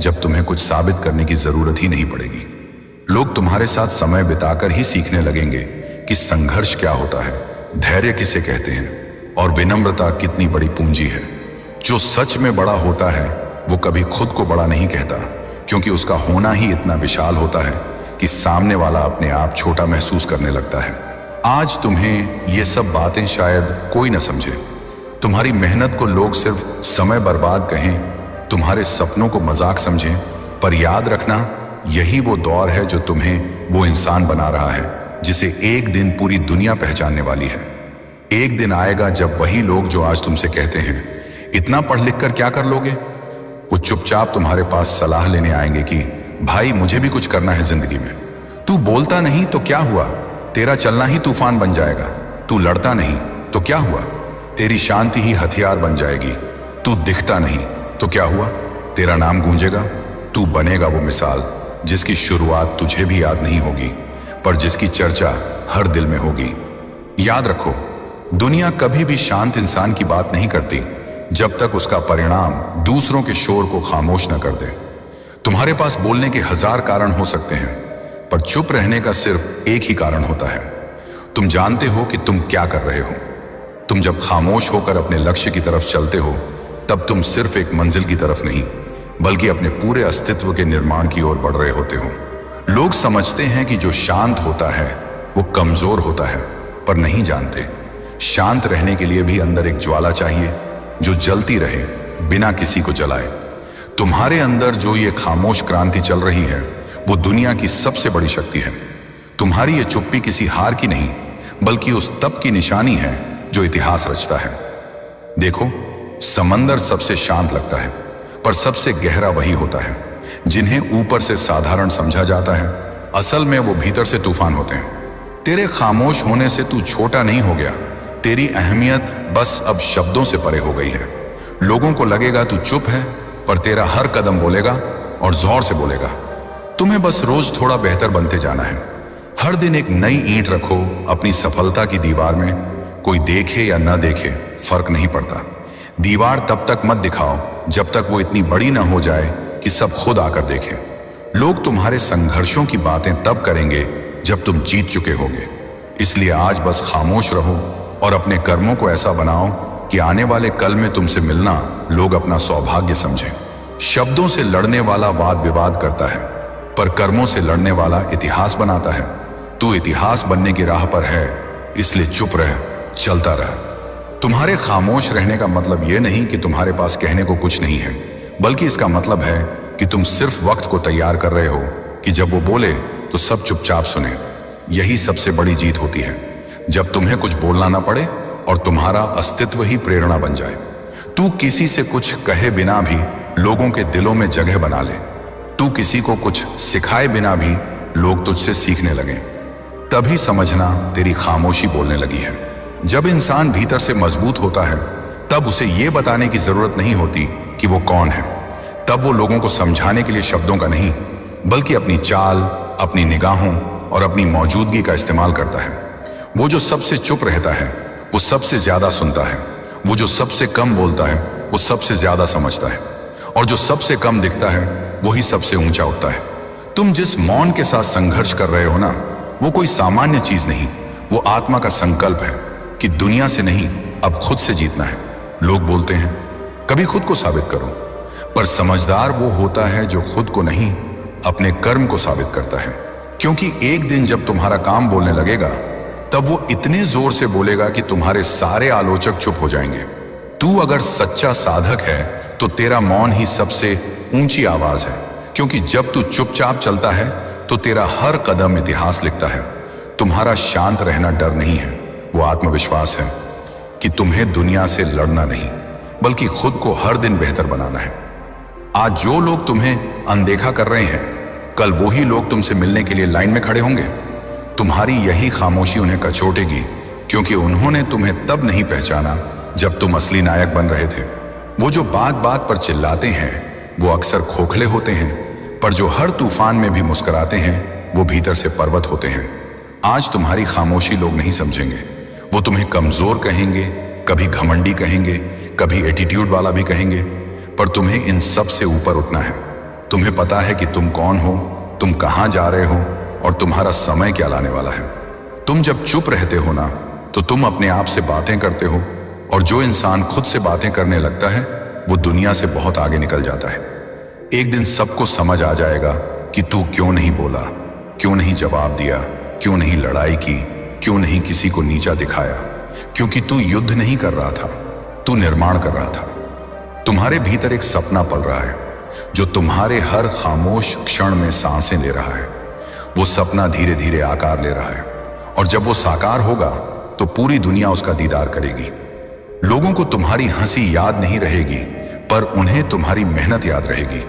जब तुम्हें कुछ साबित करने की जरूरत ही नहीं पड़ेगी। लोग तुम्हारे साथ समय बिताकर ही सीखने लगेंगे कि संघर्ष क्या होता है, धैर्य किसे कहते हैं, और विनम्रता कितनी बड़ी पूंजी है। जो सच में बड़ा होता है वो कभी खुद को बड़ा नहीं कहता, क्योंकि उसका होना ही इतना विशाल होता है कि सामने वाला अपने आप छोटा महसूस करने लगता है। आज तुम्हें ये सब बातें शायद कोई न समझे, तुम्हारी मेहनत को लोग सिर्फ समय बर्बाद कहें, तुम्हारे सपनों को मजाक समझें, पर याद रखना यही वो दौर है जो तुम्हें वो इंसान बना रहा है जिसे एक दिन पूरी दुनिया पहचानने वाली है। एक दिन आएगा जब वही लोग जो आज तुमसे कहते हैं इतना पढ़ लिख कर क्या कर लोगे, वो चुपचाप तुम्हारे पास सलाह लेने आएंगे कि भाई मुझे भी कुछ करना है जिंदगी में। तू बोलता नहीं तो क्या हुआ, तेरा चलना ही तूफान बन जाएगा। तू लड़ता नहीं तो क्या हुआ, तेरी शांति ही हथियार बन जाएगी। तू दिखता नहीं तो क्या हुआ, तेरा नाम गूंजेगा। तू बनेगा वो मिसाल जिसकी शुरुआत तुझे भी याद नहीं होगी, पर जिसकी चर्चा हर दिल में होगी। याद रखो, दुनिया कभी भी शांत इंसान की बात नहीं करती जब तक उसका परिणाम दूसरों के शोर को खामोश न कर दे। तुम्हारे पास बोलने के 1000 कारण हो सकते हैं, पर चुप रहने का सिर्फ एक ही कारण होता है। तुम जानते हो कि तुम क्या कर रहे हो। तुम जब खामोश होकर अपने लक्ष्य की तरफ चलते हो तब तुम सिर्फ एक मंजिल की तरफ नहीं बल्कि अपने पूरे अस्तित्व के निर्माण की ओर बढ़ रहे होते हो। लोग समझते हैं कि जो शांत होता है वो कमजोर होता है, पर नहीं जानते शांत रहने के लिए भी अंदर एक ज्वाला चाहिए जो जलती रहे बिना किसी को जलाए। तुम्हारे अंदर जो ये खामोश क्रांति चल रही है वो दुनिया की सबसे बड़ी शक्ति है। तुम्हारी ये चुप्पी किसी हार की नहीं बल्कि उस तप की निशानी है जो इतिहास रचता है। देखो, समंदर सबसे शांत लगता है, पर सबसे गहरा वही होता है जिन्हें ऊपर से साधारण समझा जाता है, असल में वो भीतर से तूफान होते हैं। तेरे खामोश होने से तू छोटा नहीं हो गया, तेरी अहमियत बस अब शब्दों से परे हो गई है। लोगों को लगेगा तू चुप है, पर तेरा हर कदम बोलेगा और जोर से बोलेगा। तुम्हें बस रोज थोड़ा बेहतर बनते जाना है। हर दिन एक नई ईंट रखो अपनी सफलता की दीवार में। कोई देखे या न देखे फर्क नहीं पड़ता। दीवार तब तक मत दिखाओ जब तक वो इतनी बड़ी ना हो जाए कि सब खुद आकर देखें। लोग तुम्हारे संघर्षों की बातें तब करेंगे जब तुम जीत चुके होगे। इसलिए आज बस खामोश रहो और अपने कर्मों को ऐसा बनाओ कि आने वाले कल में तुमसे मिलना लोग अपना सौभाग्य समझें। शब्दों से लड़ने वाला वाद विवाद करता है, पर कर्मों से लड़ने वाला इतिहास बनाता है। तू इतिहास बनने की राह पर है, इसलिए चुप रह, चलता रह। तुम्हारे खामोश रहने का मतलब यह नहीं कि तुम्हारे पास कहने को कुछ नहीं है, बल्कि इसका मतलब है कि तुम सिर्फ वक्त को तैयार कर रहे हो कि जब वो बोले तो सब चुपचाप सुने। यही सबसे बड़ी जीत होती है, जब तुम्हें कुछ बोलना ना पड़े और तुम्हारा अस्तित्व ही प्रेरणा बन जाए। तू किसी से कुछ कहे बिना भी लोगों के दिलों में जगह बना ले। तू किसी को कुछ सिखाए बिना भी लोग तुझसे सीखने लगे। तभी समझना तेरी खामोशी बोलने लगी है। जब इंसान भीतर से मजबूत होता है तब उसे यह बताने की जरूरत नहीं होती कि वो कौन है। तब वो लोगों को समझाने के लिए शब्दों का नहीं बल्कि अपनी चाल, अपनी निगाहों और अपनी मौजूदगी का इस्तेमाल करता है। वो जो सबसे चुप रहता है वो सबसे ज्यादा सुनता है। वो जो सबसे कम बोलता है वो सबसे ज्यादा समझता है, और जो सबसे कम दिखता है वही सबसे ऊंचा उठता है। तुम जिस मौन के साथ संघर्ष कर रहे हो ना, वो कोई सामान्य चीज नहीं, वो आत्मा का संकल्प है कि दुनिया से नहीं अब खुद से जीतना है। लोग बोलते हैं कभी खुद को साबित करो, पर समझदार वो होता है जो खुद को नहीं अपने कर्म को साबित करता है। क्योंकि एक दिन जब तुम्हारा काम बोलने लगेगा तब वो इतने जोर से बोलेगा कि तुम्हारे सारे आलोचक चुप हो जाएंगे। तू अगर सच्चा साधक है तो तेरा मौन ही सबसे ऊंची आवाज है, क्योंकि जब तू चुपचाप चलता है तो तेरा हर कदम इतिहास लिखता है। तुम्हारा शांत रहना डर नहीं है, वो आत्मविश्वास है कि तुम्हें दुनिया से लड़ना नहीं बल्कि खुद को हर दिन बेहतर बनाना है। आज जो लोग तुम्हें अनदेखा कर रहे हैं, कल वही लोग तुमसे मिलने के लिए लाइन में खड़े होंगे। तुम्हारी यही खामोशी उन्हें कचोटेगी, क्योंकि उन्होंने तुम्हें तब नहीं पहचाना जब तुम असली नायक बन रहे थे। वो जो बात बात पर चिल्लाते हैं वो अक्सर खोखले होते हैं, पर जो हर तूफान में भी मुस्कुराते हैं वो भीतर से पर्वत होते हैं। आज तुम्हारी खामोशी लोग नहीं समझेंगे। वो तुम्हें कमजोर कहेंगे, कभी घमंडी कहेंगे, कभी एटीट्यूड वाला भी कहेंगे, पर तुम्हें इन सब से ऊपर उठना है। तुम्हें पता है कि तुम कौन हो, तुम कहां जा रहे हो और तुम्हारा समय क्या लाने वाला है। तुम जब चुप रहते हो ना, तो तुम अपने आप से बातें करते हो, और जो इंसान खुद से बातें करने लगता है वो दुनिया से बहुत आगे निकल जाता है। एक दिन सबको समझ आ जाएगा कि तू क्यों नहीं बोला, क्यों नहीं जवाब दिया, क्यों नहीं लड़ाई की, क्यों नहीं किसी को नीचा दिखाया। क्योंकि तू युद्ध नहीं कर रहा था, तू निर्माण कर रहा था। तुम्हारे भीतर एक सपना पल रहा है जो तुम्हारे हर खामोश क्षण में सांसें ले रहा है। वो सपना धीरे धीरे आकार ले रहा है, और जब वो साकार होगा तो पूरी दुनिया उसका दीदार करेगी। लोगों को तुम्हारी हंसी याद नहीं रहेगी, पर उन्हें तुम्हारी मेहनत याद रहेगी।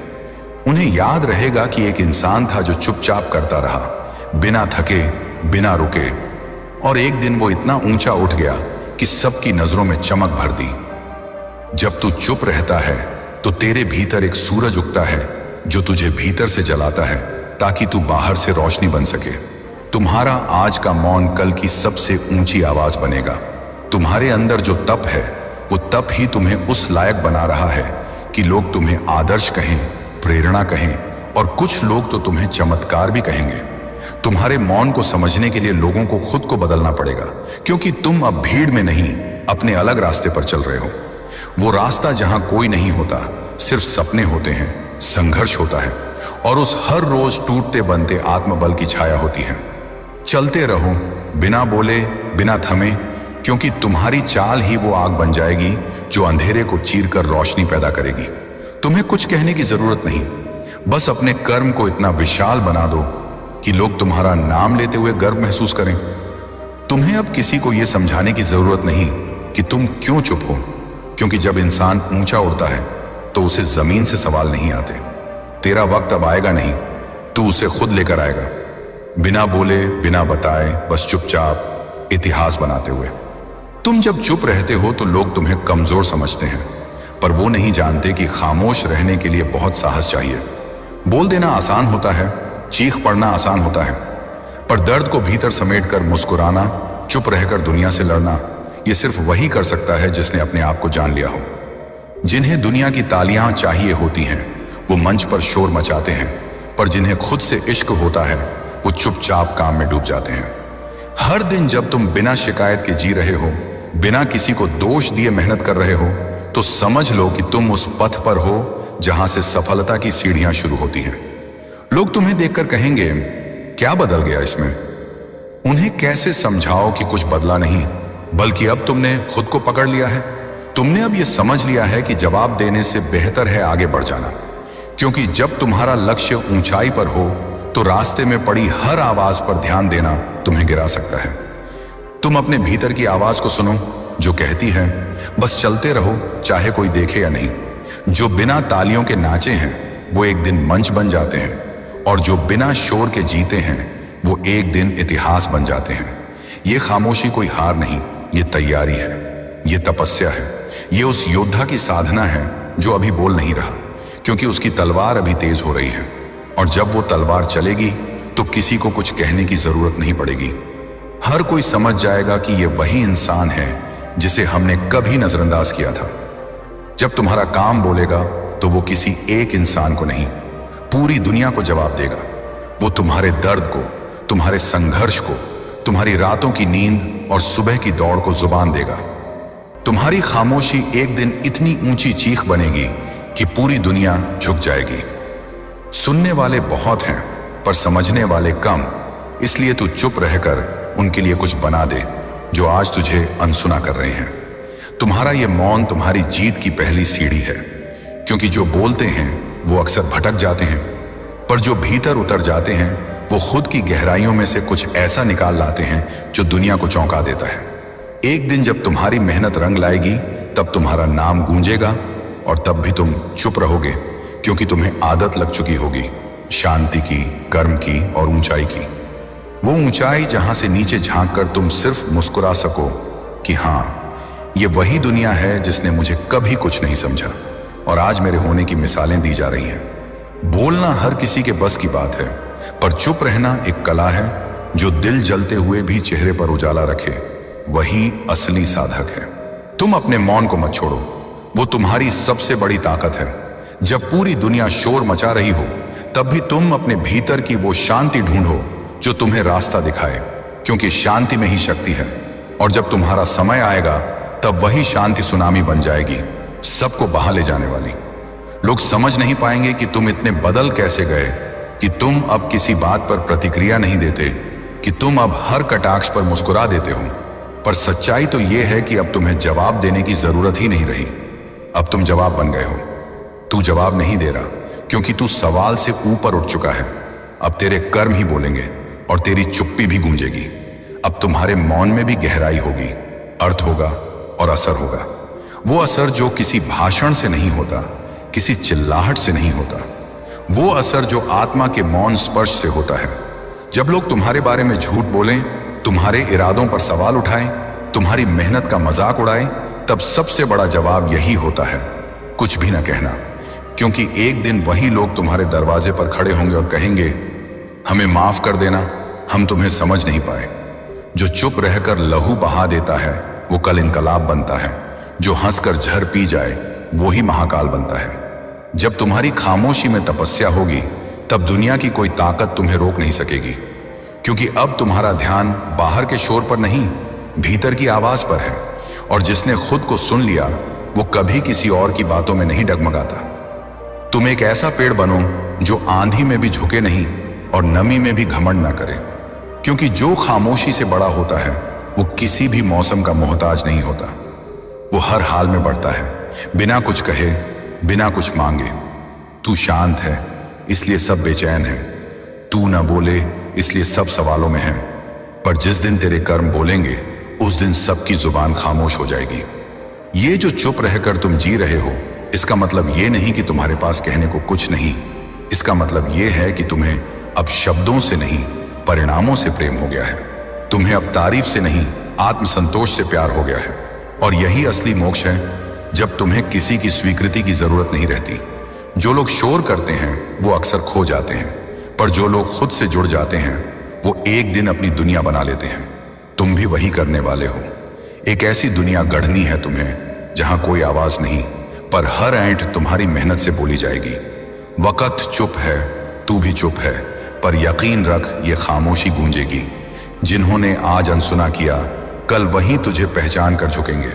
उन्हें याद रहेगा कि एक इंसान था जो चुपचाप करता रहा, बिना थके, बिना रुके, और एक दिन वो इतना ऊंचा उठ गया कि सबकी नजरों में चमक भर दी। जब तू चुप रहता है तो तेरे भीतर एक सूरज उगता है जो तुझे भीतर से जलाता है, ताकि तू बाहर से रोशनी बन सके। तुम्हारा आज का मौन कल की सबसे ऊंची आवाज बनेगा। तुम्हारे अंदर जो तप है वो तप ही तुम्हें उस लायक बना रहा है कि लोग तुम्हें आदर्श कहें, प्रेरणा कहें, और कुछ लोग तो तुम्हें चमत्कार भी कहेंगे। तुम्हारे मौन को समझने के लिए लोगों को खुद को बदलना पड़ेगा, क्योंकि तुम अब भीड़ में नहीं, अपने अलग रास्ते पर चल रहे हो। वो रास्ता जहां कोई नहीं होता, सिर्फ सपने होते हैं, संघर्ष होता है, और उस हर रोज टूटते बनते आत्मबल की छाया होती है। चलते रहो, बिना बोले, बिना थमे, क्योंकि तुम्हारी चाल ही वो आग बन जाएगी जो अंधेरे को चीरकर रोशनी पैदा करेगी। तुम्हें कुछ कहने की जरूरत नहीं, बस अपने कर्म को इतना विशाल बना दो कि लोग तुम्हारा नाम लेते हुए गर्व महसूस करें। तुम्हें अब किसी को यह समझाने की जरूरत नहीं कि तुम क्यों चुप हो, क्योंकि जब इंसान ऊंचा उड़ता है तो उसे जमीन से सवाल नहीं आते। तेरा वक्त अब आएगा नहीं, तू उसे खुद लेकर आएगा, बिना बोले, बिना बताए, बस चुपचाप इतिहास बनाते हुए। तुम जब चुप रहते हो तो लोग तुम्हें कमजोर समझते हैं, पर वो नहीं जानते कि खामोश रहने के लिए बहुत साहस चाहिए। बोल देना आसान होता है, चीख पड़ना आसान होता है, पर दर्द को भीतर समेटकर मुस्कुराना, चुप रहकर दुनिया से लड़ना, ये सिर्फ वही कर सकता है जिसने अपने आप को जान लिया हो। जिन्हें दुनिया की तालियां चाहिए होती हैं वो मंच पर शोर मचाते हैं, पर जिन्हें खुद से इश्क होता है वो चुपचाप काम में डूब जाते हैं। हर दिन जब तुम बिना शिकायत के जी रहे हो, बिना किसी को दोष दिए मेहनत कर रहे हो, तो समझ लो कि तुम उस पथ पर हो जहां से सफलता की सीढ़ियां शुरू होती हैं। लोग तुम्हें देखकर कहेंगे, क्या बदल गया इसमें? उन्हें कैसे समझाओ कि कुछ बदला नहीं, बल्कि अब तुमने खुद को पकड़ लिया है। तुमने अब यह समझ लिया है कि जवाब देने से बेहतर है आगे बढ़ जाना, क्योंकि जब तुम्हारा लक्ष्य ऊंचाई पर हो तो रास्ते में पड़ी हर आवाज पर ध्यान देना तुम्हें गिरा सकता है। तुम अपने भीतर की आवाज को सुनो जो कहती है, बस चलते रहो चाहे कोई देखे या नहीं। जो बिना तालियों के नाचे हैं वो एक दिन मंच बन जाते हैं, और जो बिना शोर के जीते हैं वो एक दिन इतिहास बन जाते हैं। ये खामोशी कोई हार नहीं, ये तैयारी है, ये तपस्या है, ये उस योद्धा की साधना है जो अभी बोल नहीं रहा, क्योंकि उसकी तलवार अभी तेज हो रही है, और जब वो तलवार चलेगी तो किसी को कुछ कहने की जरूरत नहीं पड़ेगी। हर कोई समझ जाएगा कि ये वही इंसान है जिसे हमने कभी नजरअंदाज किया था। जब तुम्हारा काम बोलेगा तो वो किसी एक इंसान को नहीं, पूरी दुनिया को जवाब देगा। वो तुम्हारे दर्द को, तुम्हारे संघर्ष को, तुम्हारी रातों की नींद और सुबह की दौड़ को जुबान देगा। तुम्हारी खामोशी एक दिन इतनी ऊंची चीख बनेगी कि पूरी दुनिया झुक जाएगी। सुनने वाले बहुत हैं पर समझने वाले कम, इसलिए तू चुप रहकर उनके लिए कुछ बना दे जो आज तुझे अनसुना कर रहे हैं। तुम्हारा ये मौन तुम्हारी जीत की पहली सीढ़ी है, क्योंकि जो बोलते हैं वो अक्सर भटक जाते हैं, पर जो भीतर उतर जाते हैं वो खुद की गहराइयों में से कुछ ऐसा निकाल लाते हैं जो दुनिया को चौंका देता है। एक दिन जब तुम्हारी मेहनत रंग लाएगी तब तुम्हारा नाम गूंजेगा, और तब भी तुम चुप रहोगे, क्योंकि तुम्हें आदत लग चुकी होगी शांति की, कर्म की और ऊंचाई की। वो ऊंचाई जहां से नीचे झांक कर तुम सिर्फ मुस्कुरा सको कि हाँ, ये वही दुनिया है जिसने मुझे कभी कुछ नहीं समझा और आज मेरे होने की मिसालें दी जा रही हैं। बोलना हर किसी के बस की बात है, पर चुप रहना एक कला है। जो दिल जलते हुए भी चेहरे पर उजाला रखे, वही असली साधक है। तुम अपने मौन को मत छोड़ो, वो तुम्हारी सबसे बड़ी ताकत है। जब पूरी दुनिया शोर मचा रही हो, तब भी तुम अपने भीतर की वो शांति ढूंढो जो तुम्हें रास्ता दिखाए, क्योंकि शांति में ही शक्ति है। और जब तुम्हारा समय आएगा, तब वही शांति सुनामी बन जाएगी, सबको बहा ले जाने वाली। लोग समझ नहीं पाएंगे कि तुम इतने बदल कैसे गए, कि तुम अब किसी बात पर प्रतिक्रिया नहीं देते, कि तुम अब हर कटाक्ष पर मुस्कुरा देते हो। पर सच्चाई तो यह है कि अब तुम्हें जवाब देने की जरूरत ही नहीं रही। अब तुम जवाब बन गए हो। तू जवाब नहीं दे रहा क्योंकि तू सवाल से ऊपर उठ चुका है। अब तेरे कर्म ही बोलेंगे और तेरी चुप्पी भी गूंजेगी। अब तुम्हारे मौन में भी गहराई होगी, अर्थ होगा और असर होगा। वो असर जो किसी भाषण से नहीं होता, किसी चिल्लाहट से नहीं होता। वो असर जो आत्मा के मौन स्पर्श से होता है। जब लोग तुम्हारे बारे में झूठ बोलें, तुम्हारे इरादों पर सवाल उठाएं, तुम्हारी मेहनत का मजाक उड़ाएं, तब सबसे बड़ा जवाब यही होता है, कुछ भी ना कहना। क्योंकि एक दिन वही लोग तुम्हारे दरवाजे पर खड़े होंगे और कहेंगे, हमें माफ कर देना, हम तुम्हें समझ नहीं पाए। जो चुप रहकर लहू बहा देता है, वो कल इनकलाब बनता है। जो हंसकर झर पी जाए, वो ही महाकाल बनता है। जब तुम्हारी खामोशी में तपस्या होगी, तब दुनिया की कोई ताकत तुम्हें रोक नहीं सकेगी। क्योंकि अब तुम्हारा ध्यान बाहर के शोर पर नहीं, भीतर की आवाज पर है। और जिसने खुद को सुन लिया, वो कभी किसी और की बातों में नहीं डगमगाता। तुम एक ऐसा पेड़ बनो जो आंधी में भी झुके नहीं और नमी में भी घमंड ना करे। क्योंकि जो खामोशी से बड़ा होता है, वो किसी भी मौसम का मोहताज नहीं होता। वो हर हाल में बढ़ता है, बिना कुछ कहे, बिना कुछ मांगे। तू शांत है, इसलिए सब बेचैन है। तू ना बोले, इसलिए सब सवालों में है। पर जिस दिन तेरे कर्म बोलेंगे, उस दिन सबकी जुबान खामोश हो जाएगी। ये जो चुप रहकर तुम जी रहे हो, इसका मतलब ये नहीं कि तुम्हारे पास कहने को कुछ नहीं। इसका मतलब ये है कि तुम्हें अब शब्दों से नहीं, परिणामों से प्रेम हो गया है। तुम्हें अब तारीफ से नहीं, आत्मसंतोष से प्यार हो गया है। और यही असली मोक्ष है, जब तुम्हें किसी की स्वीकृति की जरूरत नहीं रहती। जो लोग शोर करते हैं, वो अक्सर खो जाते हैं, पर जो लोग खुद से जुड़ जाते हैं, वो एक दिन अपनी दुनिया बना लेते हैं। तुम भी वही करने वाले हो। एक ऐसी दुनिया गढ़नी है तुम्हें, जहां कोई आवाज नहीं, पर हर ऐंठ तुम्हारी मेहनत से बोली जाएगी। वक्त चुप है, तू भी चुप है, पर यकीन रख, ये खामोशी गूंजेगी। जिन्होंने आज अनसुना किया, कल वही तुझे पहचान कर झुकेंगे।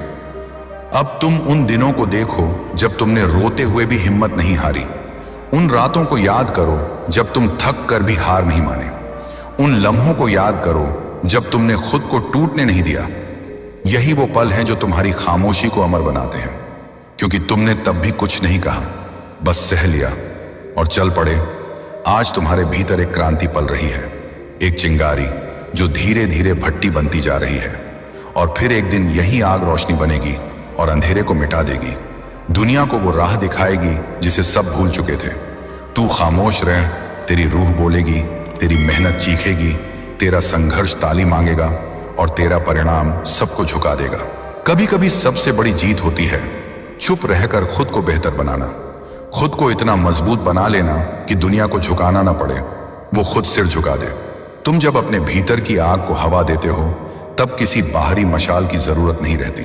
अब तुम उन दिनों को देखो जब तुमने रोते हुए भी हिम्मत नहीं हारी। उन रातों को याद करो जब तुम थक कर भी हार नहीं माने। उन लम्हों को याद करो जब तुमने खुद को टूटने नहीं दिया। यही वो पल हैं जो तुम्हारी खामोशी को अमर बनाते हैं। क्योंकि तुमने तब भी कुछ नहीं कहा, बस सह लिया और चल पड़े। आज तुम्हारे भीतर एक क्रांति पल रही है, एक चिंगारी जो धीरे धीरे भट्टी बनती जा रही है। और फिर एक दिन यही आग रोशनी बनेगी और अंधेरे को मिटा देगी। दुनिया को वो राह दिखाएगी जिसे सब भूल चुके थे। तू खामोश रह, तेरी रूह बोलेगी, तेरी मेहनत चीखेगी, तेरा संघर्ष ताली मांगेगा और तेरा परिणाम सबको झुका देगा। कभी कभी सबसे बड़ी जीत होती है चुप रहकर खुद को बेहतर बनाना। खुद को इतना मजबूत बना लेना कि दुनिया को झुकाना ना पड़े, वो खुद सिर झुका दे। तुम जब अपने भीतर की आग को हवा देते हो, तब किसी बाहरी मशाल की जरूरत नहीं रहती।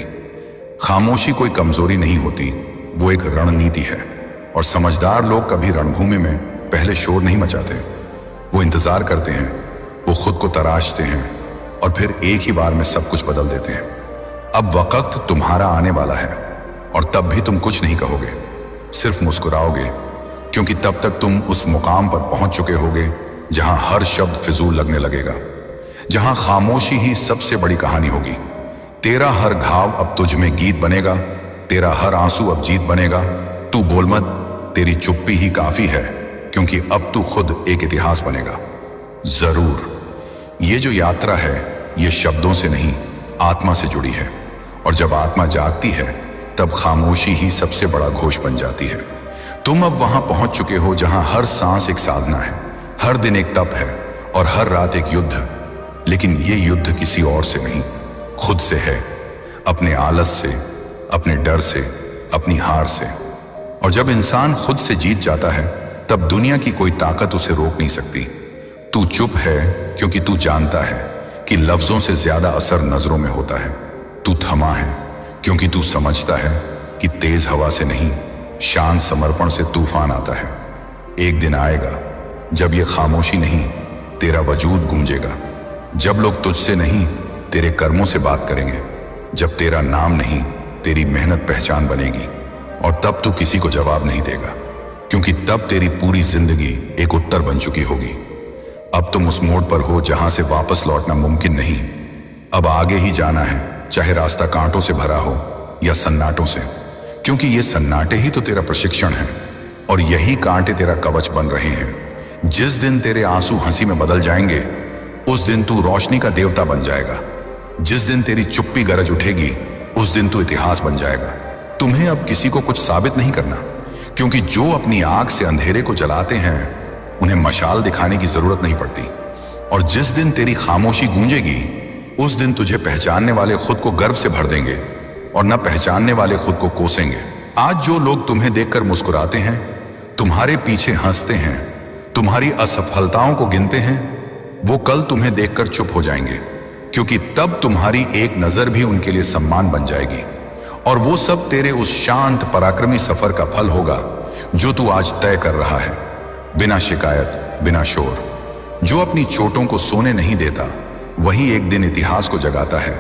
खामोशी कोई कमजोरी नहीं होती, वो एक रणनीति है। और समझदार लोग कभी रणभूमि में पहले शोर नहीं मचाते। वो इंतजार करते हैं, वो खुद को तराशते हैं और फिर एक ही बार में सब कुछ बदल देते हैं। अब वक्त तुम्हारा आने वाला है और तब भी तुम कुछ नहीं कहोगे, सिर्फ मुस्कुराओगे। क्योंकि तब तक तुम उस मुकाम पर पहुंच चुके होगे जहां हर शब्द फिजूल लगने लगेगा, जहां खामोशी ही सबसे बड़ी कहानी होगी। तेरा हर घाव अब तुझ में गीत बनेगा, तेरा हर आंसू अब जीत बनेगा। तू बोल मत, तेरी चुप्पी ही काफी है, क्योंकि अब तू खुद एक इतिहास बनेगा। जरूर ये जो यात्रा है, ये शब्दों से नहीं, आत्मा से जुड़ी है। और जब आत्मा जागती है, तब खामोशी ही सबसे बड़ा घोष बन जाती है। तुम अब वहां पहुंच चुके हो जहां हर सांस एक साधना है, हर दिन एक तप है और हर रात एक युद्ध। लेकिन ये युद्ध किसी और से नहीं, खुद से है, अपने आलस से, अपने डर से, अपनी हार से। और जब इंसान खुद से जीत जाता है तब दुनिया की कोई ताकत उसे रोक नहीं सकती। तू चुप है क्योंकि तू जानता है कि लफ्जों से ज्यादा असर नजरों में होता है। तू थमा है क्योंकि तू समझता है कि तेज हवा से नहीं, शांत समर्पण से तूफान आता है। एक दिन आएगा जब ये खामोशी नहीं, तेरा वजूद गूंजेगा। जब लोग तुझसे नहीं, तेरे कर्मों से बात करेंगे। जब तेरा नाम नहीं, तेरी मेहनत पहचान बनेगी। और तब तू किसी को जवाब नहीं देगा, क्योंकि तब तेरी पूरी जिंदगी एक उत्तर बन चुकी होगी। अब तुम उस मोड़ पर हो जहां से वापस लौटना मुमकिन नहीं। अब आगे ही जाना है, चाहे रास्ता कांटों से भरा हो या सन्नाटों से, क्योंकि ये सन्नाटे ही तो तेरा प्रशिक्षण है और यही कांटे तेरा कवच बन रहे हैं। जिस दिन तेरे आंसू हंसी में बदल जाएंगे, उस दिन तू रोशनी का देवता बन जाएगा। जिस दिन तेरी चुप्पी गरज उठेगी, उस दिन तू इतिहास बन जाएगा। तुम्हें अब किसी को कुछ साबित नहीं करना, क्योंकि जो अपनी आंख से अंधेरे को जलाते हैं उन्हें मशाल दिखाने की जरूरत नहीं पड़ती। और जिस दिन तेरी खामोशी गूंजेगी, उस दिन तुझे पहचानने वाले खुद को गर्व से भर देंगे और न पहचानने वाले खुद को कोसेंगे। आज जो लोग तुम्हें देखकर मुस्कुराते हैं, तुम्हारे पीछे हंसते हैं, तुम्हारी असफलताओं को गिनते हैं, वो कल तुम्हें देखकर चुप हो जाएंगे, क्योंकि तब तुम्हारी एक नजर भी उनके लिए सम्मान बन जाएगी। और वो सब तेरे उस शांत पराक्रमी सफर का फल होगा जो तू आज तय कर रहा है, बिना शिकायत, बिना शोर। जो अपनी चोटों को सोने नहीं देता, वही एक दिन इतिहास को जगाता है।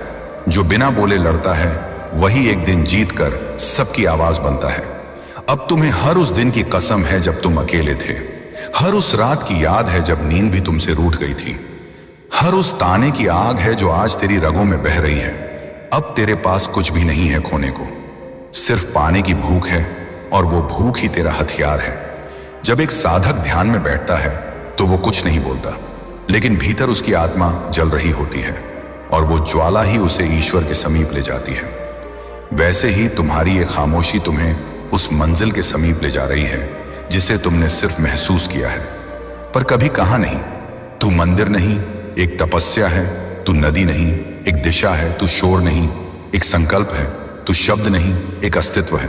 जो बिना बोले लड़ता है, वही एक दिन जीतकर सबकी आवाज बनता है। अब तुम्हें हर उस दिन की कसम है जब तुम अकेले थे, हर उस रात की याद है जब नींद भी तुमसे रूठ गई थी, हर उस ताने की आग है जो आज तेरी रगों में बह रही है। अब तेरे पास कुछ भी नहीं है खोने को, सिर्फ पाने की भूख है, और वो भूख ही तेरा हथियार है। जब एक साधक ध्यान में बैठता है तो वो कुछ नहीं बोलता, लेकिन भीतर उसकी आत्मा जल रही होती है और वो ज्वाला ही उसे ईश्वर के समीप ले जाती है। वैसे ही तुम्हारी ये खामोशी तुम्हें उस मंजिल के समीप ले जा रही है जिसे तुमने सिर्फ महसूस किया है, पर कभी कहा नहीं। तू मंदिर नहीं, एक तपस्या है। तू नदी नहीं, एक दिशा है। तू शोर नहीं, एक संकल्प है। तू शब्द नहीं, एक अस्तित्व है।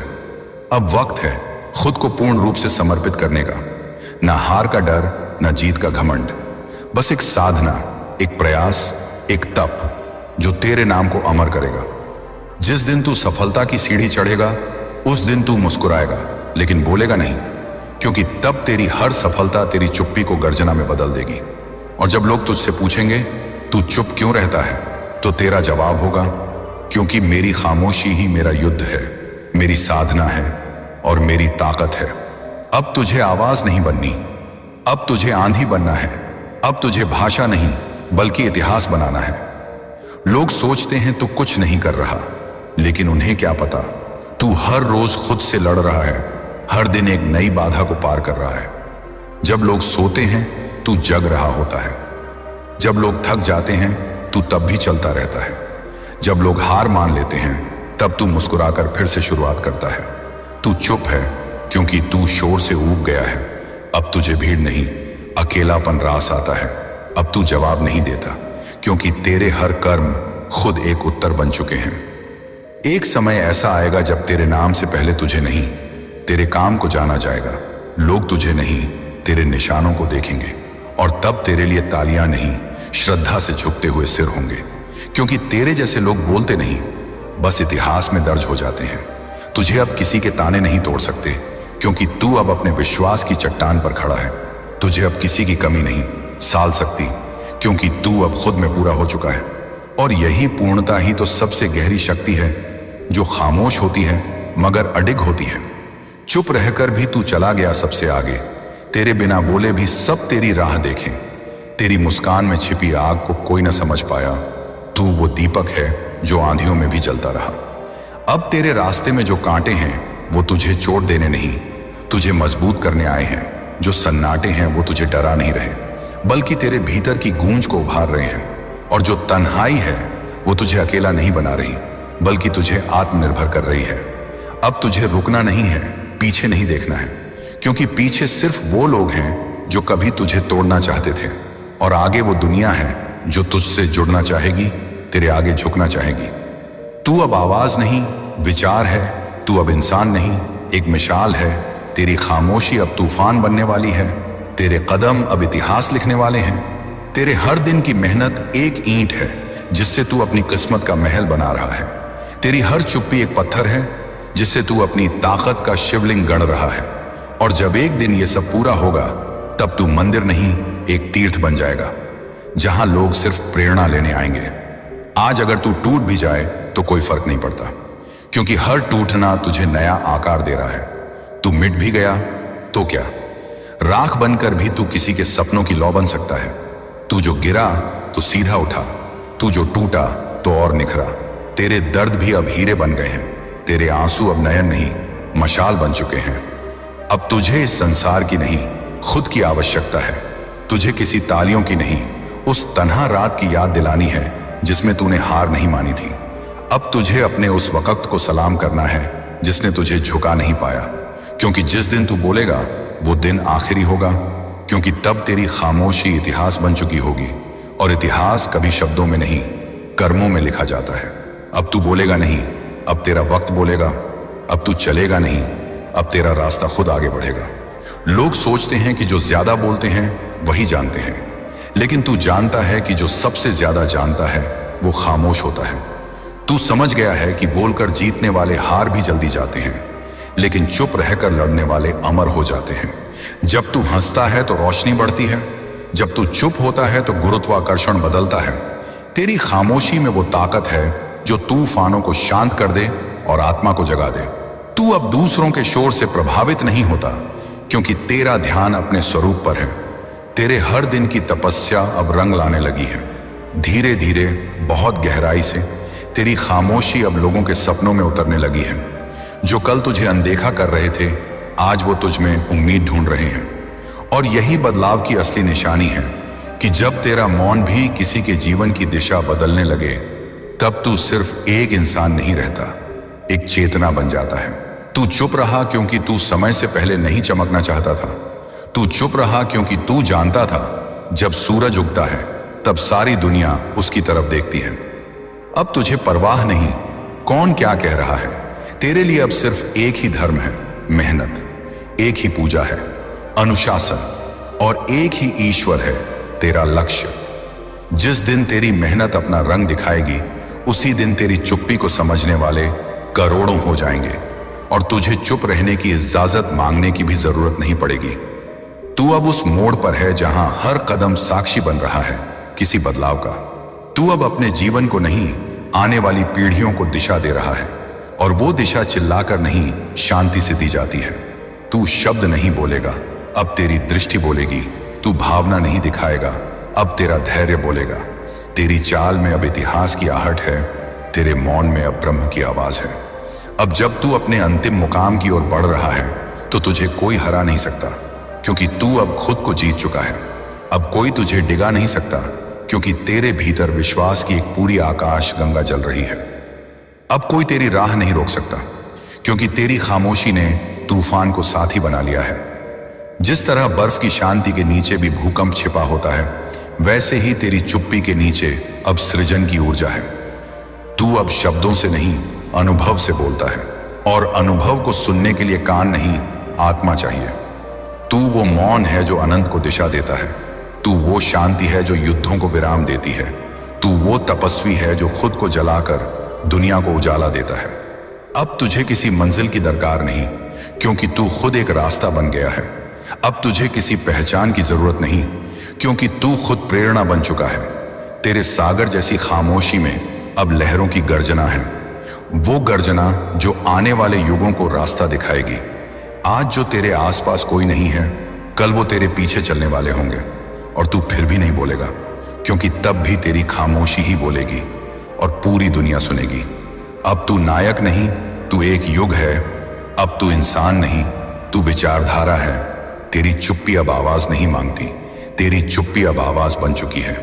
अब वक्त है खुद को पूर्ण रूप से समर्पित करने का। ना हार का डर, ना जीत का घमंड, बस एक साधना, एक प्रयास, एक तप जो तेरे नाम को अमर करेगा। जिस दिन तू सफलता की सीढ़ी चढ़ेगा, उस दिन तू मुस्कुराएगा, लेकिन बोलेगा नहीं, क्योंकि तब तेरी हर सफलता तेरी चुप्पी को गर्जना में बदल देगी। और जब लोग तुझसे पूछेंगे तू चुप क्यों रहता है, तो तेरा जवाब होगा, क्योंकि मेरी खामोशी ही मेरा युद्ध है, मेरी साधना है और मेरी ताकत है। अब तुझे आवाज नहीं बननी, अब तुझे आंधी बनना है। अब तुझे भाषा नहीं बल्कि इतिहास बनाना है। लोग सोचते हैं तू कुछ नहीं कर रहा, लेकिन उन्हें क्या पता तू हर रोज खुद से लड़ रहा है, हर दिन एक नई बाधा को पार कर रहा है। जब लोग सोते हैं तू जग रहा होता है, जब लोग थक जाते हैं तू तब भी चलता रहता है, जब लोग हार मान लेते हैं तब तू मुस्कुराकर फिर से शुरुआत करता है। तू चुप है क्योंकि तू शोर से ऊब गया है। अब तुझे भीड़ नहीं, अकेलापन रास आता है। अब तू जवाब नहीं देता, क्योंकि तेरे हर कर्म खुद एक उत्तर बन चुके हैं। एक समय ऐसा आएगा जब तेरे नाम से पहले तुझे नहीं, तेरे काम को जाना जाएगा। लोग तुझे नहीं, तेरे निशानों को देखेंगे, और तब तेरे लिए तालियां नहीं, श्रद्धा से झुकते हुए सिर होंगे, क्योंकि तेरे जैसे लोग बोलते नहीं, बस इतिहास में दर्ज हो जाते हैं। तुझे अब किसी के ताने नहीं तोड़ सकते, क्योंकि तू अब अपने विश्वास की चट्टान पर खड़ा है। तुझे अब किसी की कमी नहीं साल सकती, क्योंकि तू अब खुद में पूरा हो चुका है। और यही पूर्णता ही तो सबसे गहरी शक्ति है, जो खामोश होती है मगर अडिग होती है। चुप रहकर भी तू चला गया सबसे आगे, तेरे बिना बोले भी सब तेरी राह देखें। तेरी मुस्कान में छिपी आग को कोई न समझ पाया। तू वो दीपक है जो आंधियों में भी जलता रहा। अब तेरे रास्ते में जो कांटे हैं वो तुझे चोट देने नहीं, तुझे मजबूत करने आए हैं। जो सन्नाटे हैं वो तुझे डरा नहीं रहे, बल्कि तेरे भीतर की गूंज को उभार रहे हैं। और जो तन्हाई है वो तुझे अकेला नहीं बना रही, बल्कि तुझे आत्मनिर्भर कर रही है। अब तुझे रुकना नहीं है, पीछे नहीं देखना है, क्योंकि पीछे सिर्फ वो लोग हैं जो कभी तुझे तोड़ना चाहते थे, और आगे वो दुनिया है जो तुझसे जुड़ना चाहेगी, तेरे आगे झुकना चाहेगी। तू अब आवाज नहीं विचार है, तू अब इंसान नहीं, एक मिसाल है। तेरी खामोशी अब तूफान बनने वाली है। तेरे कदम अब इतिहास लिखने वाले हैं। तेरे हर दिन की मेहनत एक ईंट है जिससे तू अपनी किस्मत का महल बना रहा है। तेरी हर चुप्पी एक पत्थर है जिससे तू अपनी ताकत का शिवलिंग गढ़ रहा है। और जब एक दिन ये सब पूरा होगा तब तू मंदिर नहीं, एक तीर्थ बन जाएगा जहां लोग सिर्फ प्रेरणा लेने आएंगे। आज अगर तू टूट भी जाए तो कोई फर्क नहीं पड़ता, क्योंकि हर टूटना तुझे नया आकार दे रहा है। तू मिट भी गया तो क्या, राख बनकर भी तू किसी के सपनों की लौ बन सकता है। तू जो गिरा तो सीधा उठा, तू जो टूटा तो और निखरा। तेरे दर्द भी अब हीरे बन गए हैं। तेरे आंसू अब नयन नहीं, मशाल बन चुके हैं। अब तुझे इस संसार की नहीं, खुद की आवश्यकता है। तुझे किसी तालियों की नहीं, उस तन्हा रात की याद दिलानी है जिसमें तूने हार नहीं मानी थी। अब तुझे अपने उस वक्त को सलाम करना है जिसने तुझे झुका नहीं पाया, क्योंकि जिस दिन तू बोलेगा वो दिन आखिरी होगा, क्योंकि तब तेरी खामोशी इतिहास बन चुकी होगी। और इतिहास कभी शब्दों में नहीं, कर्मों में लिखा जाता है। अब तू बोलेगा नहीं, अब तेरा वक्त बोलेगा। अब तू चलेगा नहीं, अब तेरा रास्ता खुद आगे बढ़ेगा। लोग सोचते हैं कि जो ज्यादा बोलते हैं वही जानते हैं, लेकिन तू जानता है कि जो सबसे ज्यादा जानता है वो खामोश होता है। तू समझ गया है कि बोलकर जीतने वाले हार भी जल्दी जाते हैं, लेकिन चुप रहकर लड़ने वाले अमर हो जाते हैं। जब तू हंसता है तो रोशनी बढ़ती है, जब तू चुप होता है तो गुरुत्वाकर्षण बदलता है। तेरी खामोशी में वो ताकत है जो तूफानों को शांत कर दे और आत्मा को जगा दे। तू अब दूसरों के शोर से प्रभावित नहीं होता, क्योंकि तेरा ध्यान अपने स्वरूप पर है। तेरे हर दिन की तपस्या अब रंग लाने लगी है। धीरे धीरे, बहुत गहराई से तेरी खामोशी अब लोगों के सपनों में उतरने लगी है। जो कल तुझे अनदेखा कर रहे थे, आज वो तुझ में उम्मीद ढूंढ रहे हैं। और यही बदलाव की असली निशानी है कि जब तेरा मौन भी किसी के जीवन की दिशा बदलने लगे, तब तू सिर्फ एक इंसान नहीं रहता, एक चेतना बन जाता है। तू चुप रहा क्योंकि तू समय से पहले नहीं चमकना चाहता था। तू चुप रहा क्योंकि तू जानता था जब सूरज उगता है तब सारी दुनिया उसकी तरफ देखती है। अब तुझे परवाह नहीं कौन क्या कह रहा है। तेरे लिए अब सिर्फ एक ही धर्म है, मेहनत। एक ही पूजा है, अनुशासन। और एक ही ईश्वर है, तेरा लक्ष्य। जिस दिन तेरी मेहनत अपना रंग दिखाएगी, उसी दिन तेरी चुप्पी को समझने वाले करोड़ों हो जाएंगे और तुझे चुप रहने की इजाजत मांगने की भी जरूरत नहीं पड़ेगी। तू अब उस मोड़ पर है जहां हर कदम साक्षी बन रहा है किसी बदलाव का। तू अब अपने जीवन को नहीं, आने वाली पीढ़ियों को दिशा दे रहा है, और वो दिशा चिल्लाकर नहीं, शांति से दी जाती है। तू शब्द नहीं बोलेगा, अब तेरी दृष्टि बोलेगी। तू भावना नहीं दिखाएगा, अब तेरा धैर्य बोलेगा। तेरी चाल में अब इतिहास की आहट है, तेरे मौन में अब ब्रह्म की आवाज है। अब जब तू अपने अंतिम मुकाम की ओर बढ़ रहा है तो तुझे कोई हरा नहीं सकता, क्योंकि तू अब खुद को जीत चुका है। अब कोई तुझे डिगा नहीं सकता, क्योंकि तेरे भीतर विश्वास की एक पूरी आकाश गंगा जल रही है। अब कोई तेरी राह नहीं रोक सकता, क्योंकि तेरी खामोशी ने तूफान को साथी बना लिया है। जिस तरह बर्फ की शांति के नीचे भी भूकंप छिपा होता है, वैसे ही तेरी चुप्पी के नीचे अब सृजन की ऊर्जा है। तू अब शब्दों से नहीं, अनुभव से बोलता है, और अनुभव को सुनने के लिए कान नहीं, आत्मा चाहिए। तू वो मौन है जो अनंत को दिशा देता है। तू वो शांति है जो युद्धों को विराम देती है। तू वो तपस्वी है जो खुद को जलाकर दुनिया को उजाला देता है। अब तुझे किसी मंजिल की दरकार नहीं, क्योंकि तू खुद एक रास्ता बन गया है। अब तुझे किसी पहचान की जरूरत नहीं, क्योंकि तू खुद प्रेरणा बन चुका है। तेरे सागर जैसी खामोशी में अब लहरों की गर्जना है, वो गर्जना जो आने वाले युगों को रास्ता दिखाएगी। आज जो तेरे आसपास कोई नहीं है, कल वो तेरे पीछे चलने वाले होंगे, और तू फिर भी नहीं बोलेगा, क्योंकि तब भी तेरी खामोशी ही बोलेगी और पूरी दुनिया सुनेगी। अब तू नायक नहीं, तू एक युग है। अब तू इंसान नहीं, तू विचारधारा है। तेरी चुप्पी अब आवाज नहीं मांगती, तेरी चुप्पी अब आवाज बन चुकी है।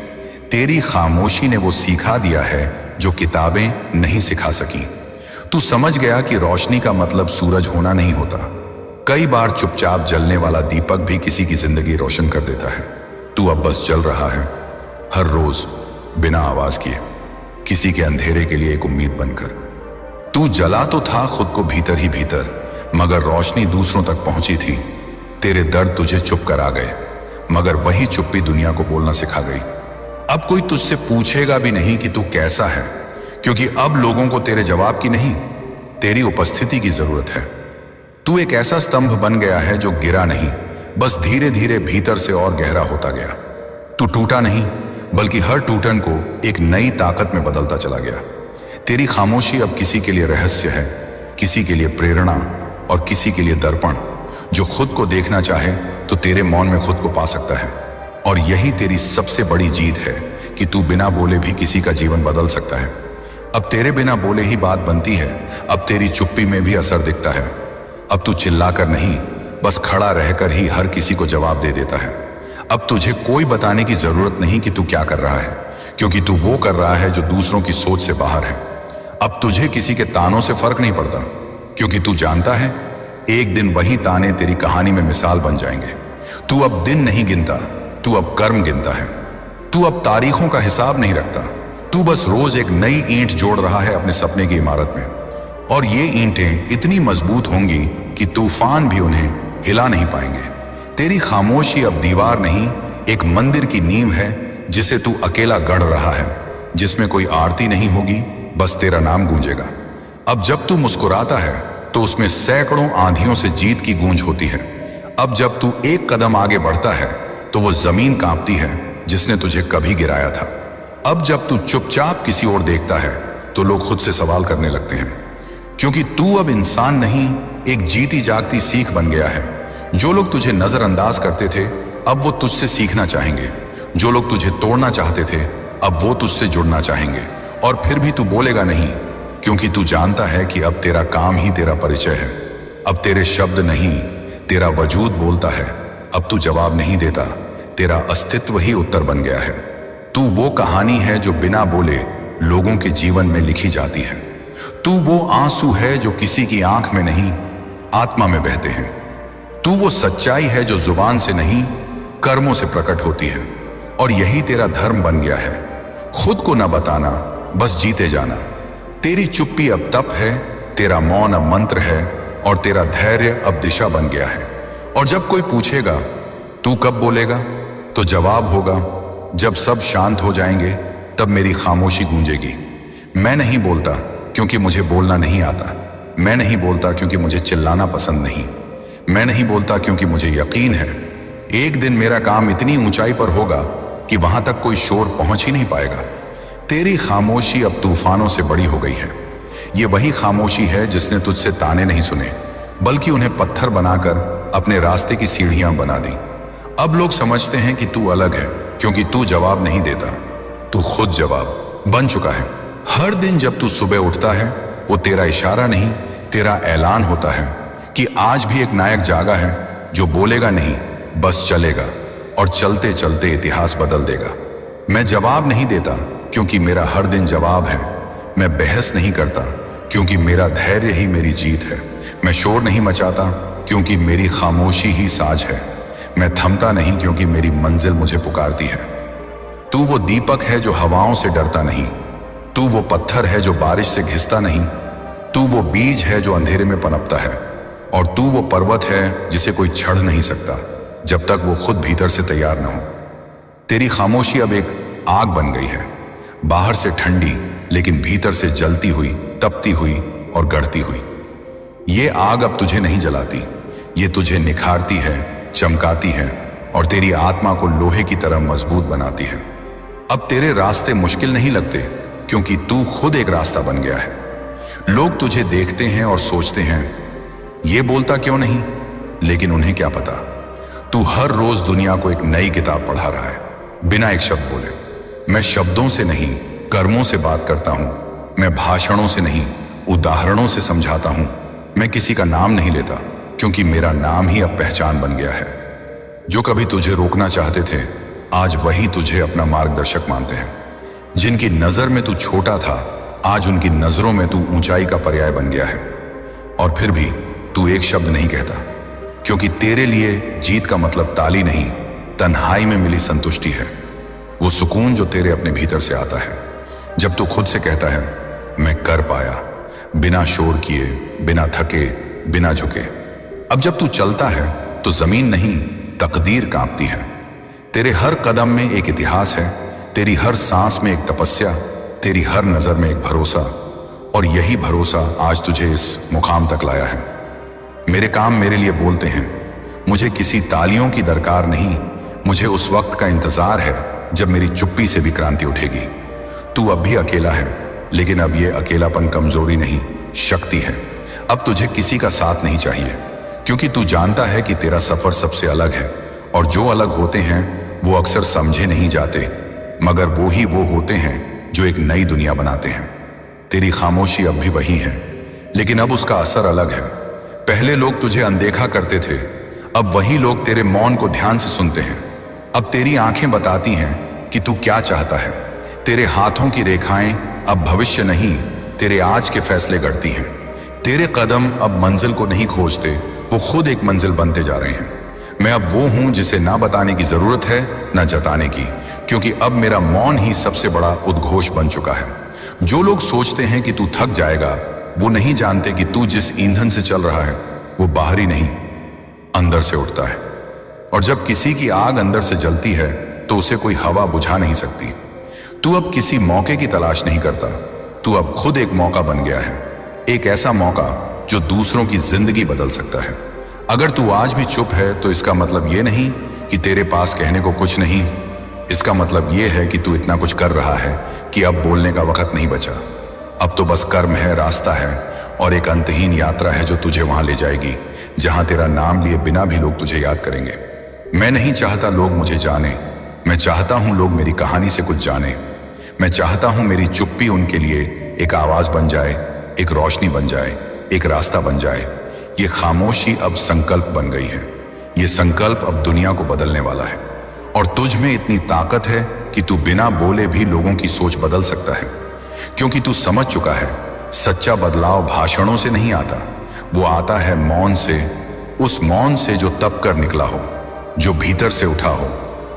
तेरी खामोशी ने वो सिखा दिया है जो किताबें नहीं सिखा सकी। तू समझ गया कि रोशनी का मतलब सूरज होना नहीं होता। कई बार चुपचाप जलने वाला दीपक भी किसी की जिंदगी रोशन कर देता है। तू अब बस जल रहा है, हर रोज बिना आवाज किए, किसी के अंधेरे के लिए एक उम्मीद बनकर। तू जला तो था खुद को भीतर ही भीतर, मगर रोशनी दूसरों तक पहुंची थी। तेरे दर्द तुझे चुप करा गए, मगर वही चुप्पी दुनिया को बोलना सिखा गई। अब कोई तुझसे पूछेगा भी नहीं कि तू कैसा है, क्योंकि अब लोगों को तेरे जवाब की नहीं, तेरी उपस्थिति की जरूरत है। तू एक ऐसा स्तंभ बन गया है जो गिरा नहीं, बस धीरे धीरे भीतर से और गहरा होता गया। तू टूटा नहीं, बल्कि हर टूटन को एक नई ताकत में बदलता चला गया। तेरी खामोशी अब किसी के लिए रहस्य है, किसी के लिए प्रेरणा और किसी के लिए दर्पण। जो खुद को देखना चाहे तो तेरे मौन में खुद को पा सकता है। और यही तेरी सबसे बड़ी जीत है कि तू बिना बोले भी किसी का जीवन बदल सकता है। अब तेरे बिना बोले ही बात बनती है, अब तेरी चुप्पी में भी असर दिखता है। अब तू चिल्लाकर नहीं, बस खड़ा रहकर ही हर किसी को जवाब दे देता है। अब तुझे कोई बताने की जरूरत नहीं कि तू क्या कर रहा है, क्योंकि तू वो कर रहा है जो दूसरों की सोच से बाहर है। अब तुझे किसी के तानों से फर्क नहीं पड़ता, क्योंकि तू जानता है एक दिन वही ताने तेरी कहानी में मिसाल बन जाएंगे। तू अब दिन नहीं गिनता, तू अब कर्म गिनता है। तू अब तारीखों का हिसाब नहीं रखता, तू बस रोज एक नई ईंट जोड़ रहा है अपने सपने की इमारत में। और ये ईंटें इतनी मजबूत होंगी कि तूफान भी उन्हें हिला नहीं पाएंगे। तेरी खामोशी अब दीवार नहीं, एक मंदिर की नींव है जिसे तू अकेला गढ़ रहा है, जिसमें कोई आरती नहीं होगी, बस तेरा नाम गूंजेगा। अब जब तू मुस्कुराता है तो उसमें सैकड़ों आंधियों से जीत की गूंज होती है। अब जब तू एक कदम आगे बढ़ता है तो वो जमीन कांपती है जिसने तुझे कभी गिराया था। अब जब तू चुपचाप किसी ओर देखता है तो लोग खुद से सवाल करने लगते हैं, क्योंकि तू अब इंसान नहीं, एक जीती जागती सीख बन गया है। जो लोग तुझे नजरअंदाज करते थे अब वो तुझसे सीखना चाहेंगे, जो लोग तुझे तोड़ना चाहते थे अब वो तुझसे जुड़ना चाहेंगे। और फिर भी तू बोलेगा नहीं, क्योंकि तू जानता है कि अब तेरा काम ही तेरा परिचय है। अब तेरे शब्द नहीं, तेरा वजूद बोलता है। अब तू जवाब नहीं देता, तेरा अस्तित्व ही उत्तर बन गया है। तू वो कहानी है जो बिना बोले लोगों के जीवन में लिखी जाती है। तू वो आंसू है जो किसी की आंख में नहीं, आत्मा में बहते हैं। तू वो सच्चाई है जो जुबान से नहीं, कर्मों से प्रकट होती है। और यही तेरा धर्म बन गया है, खुद को न बताना, बस जीते जाना। तेरी चुप्पी अब तप है, तेरा मौन अब मंत्र है, और तेरा धैर्य अब दिशा बन गया है। और जब कोई पूछेगा तू कब बोलेगा, तो जवाब होगा जब सब शांत हो जाएंगे, तब मेरी खामोशी गूंजेगी। मैं नहीं बोलता क्योंकि मुझे बोलना नहीं आता, मैं नहीं बोलता क्योंकि मुझे चिल्लाना पसंद नहीं, मैं नहीं बोलता क्योंकि मुझे यकीन है एक दिन मेरा काम इतनी ऊंचाई पर होगा कि वहां तक कोई शोर पहुंच ही नहीं पाएगा। तेरी खामोशी अब तूफानों से बड़ी हो गई है। ये वही खामोशी है जिसने तुझसे ताने नहीं सुने, बल्कि उन्हें पत्थर बनाकर अपने रास्ते की सीढ़ियां बना दी। अब लोग समझते हैं कि तू अलग है, क्योंकि तू जवाब नहीं देता, तू खुद जवाब बन चुका है। हर दिन जब तू सुबह उठता है वो तेरा इशारा नहीं, तेरा ऐलान होता है कि आज भी एक नायक जागा है जो बोलेगा नहीं, बस चलेगा, और चलते चलते इतिहास बदल देगा। मैं जवाब नहीं देता क्योंकि मेरा हर दिन जवाब है। मैं बहस नहीं करता क्योंकि मेरा धैर्य ही मेरी जीत है। मैं शोर नहीं मचाता क्योंकि मेरी खामोशी ही साज है। मैं थमता नहीं क्योंकि मेरी मंजिल मुझे पुकारती है। तू वो दीपक है जो हवाओं से डरता नहीं, तू वो पत्थर है जो बारिश से घिसता नहीं, तू वो बीज है जो अंधेरे में पनपता है, और तू वो पर्वत है जिसे कोई छड़ नहीं सकता जब तक वो खुद भीतर से तैयार न हो। तेरी खामोशी अब एक आग बन गई है, बाहर से ठंडी लेकिन भीतर से जलती हुई, तपती हुई और गढ़ती हुई। ये आग अब तुझे नहीं जलाती, ये तुझे निखारती है, चमकाती है, और तेरी आत्मा को लोहे की तरह मजबूत बनाती है। अब तेरे रास्ते मुश्किल नहीं लगते क्योंकि तू खुद एक रास्ता बन गया है। लोग तुझे देखते हैं और सोचते हैं ये बोलता क्यों नहीं, लेकिन उन्हें क्या पता तू हर रोज दुनिया को एक नई किताब पढ़ा रहा है, बिना एक शब्द बोले। मैं शब्दों से नहीं, कर्मों से बात करता हूं। मैं भाषणों से नहीं, उदाहरणों से समझाता हूं। मैं किसी का नाम नहीं लेता क्योंकि मेरा नाम ही अब पहचान बन गया है। जो कभी तुझे रोकना चाहते थे आज वही तुझे अपना मार्गदर्शक मानते हैं। जिनकी नजर में तू छोटा था आज उनकी नजरों में तू ऊंचाई का पर्याय बन गया है। और फिर भी तू एक शब्द नहीं कहता, क्योंकि तेरे लिए जीत का मतलब ताली नहीं, तन्हाई में मिली संतुष्टि है। वो सुकून जो तेरे अपने भीतर से आता है, जब तू खुद से कहता है मैं कर पाया, बिना शोर किए, बिना थके, बिना झुके। अब जब तू चलता है तो जमीन नहीं, तकदीर कांपती है। तेरे हर कदम में एक इतिहास है, तेरी हर सांस में एक तपस्या, तेरी हर नजर में एक भरोसा, और यही भरोसा आज तुझे इस मुकाम तक लाया है। मेरे काम मेरे लिए बोलते हैं, मुझे किसी तालियों की दरकार नहीं, मुझे उस वक्त का इंतजार है जब मेरी चुप्पी से भी क्रांति उठेगी। तू अब भी अकेला है, लेकिन अब ये अकेलापन कमजोरी नहीं, शक्ति है। अब तुझे किसी का साथ नहीं चाहिए, क्योंकि तू जानता है कि तेरा सफर सबसे अलग है, और जो अलग होते हैं वो अक्सर समझे नहीं जाते, मगर वो होते हैं जो एक नई दुनिया बनाते हैं। तेरी खामोशी अब भी वही है, लेकिन अब उसका असर अलग है। पहले लोग तुझे अनदेखा करते थे, अब वही लोग तेरे मौन को ध्यान से सुनते हैं। अब तेरी आंखें बताती हैं कि तू क्या चाहता है। तेरे हाथों की रेखाएं अब भविष्य नहीं, तेरे आज के फैसले गढ़ती हैं। तेरे कदम अब मंजिल को नहीं खोजते, वो खुद एक मंजिल बनते जा रहे हैं। मैं अब वो हूं जिसे ना बताने की जरूरत है ना जताने की, क्योंकि अब मेरा मौन ही सबसे बड़ा उद्घोष बन चुका है। जो लोग सोचते हैं कि तू थक जाएगा, वो नहीं जानते कि तू जिस ईंधन से चल रहा है वो बाहरी नहीं, अंदर से उठता है। और जब किसी की आग अंदर से जलती है तो उसे कोई हवा बुझा नहीं सकती। तू अब किसी मौके की तलाश नहीं करता, तू अब खुद एक मौका बन गया है, एक ऐसा मौका जो दूसरों की जिंदगी बदल सकता है। अगर तू आज भी चुप है तो इसका मतलब ये नहीं कि तेरे पास कहने को कुछ नहीं, इसका मतलब ये है कि तू इतना कुछ कर रहा है कि अब बोलने का वक्त नहीं बचा। अब तो बस कर्म है, रास्ता है, और एक अंतहीन यात्रा है जो तुझे वहां ले जाएगी जहां तेरा नाम लिए बिना भी लोग तुझे याद करेंगे। मैं नहीं चाहता लोग मुझे जाने, मैं चाहता हूं लोग मेरी कहानी से कुछ जाने। मैं चाहता हूं मेरी चुप्पी उनके लिए एक आवाज बन जाए, एक रोशनी बन जाए, एक रास्ता बन जाए। ये खामोशी अब संकल्प बन गई है, ये संकल्प अब दुनिया को बदलने वाला है। और तुझ में इतनी ताकत है कि तू बिना बोले भी लोगों की सोच बदल सकता है, क्योंकि तू समझ चुका है सच्चा बदलाव भाषणों से नहीं आता, वो आता है मौन से। उस मौन से जो तप कर निकला हो, जो भीतर से उठा हो,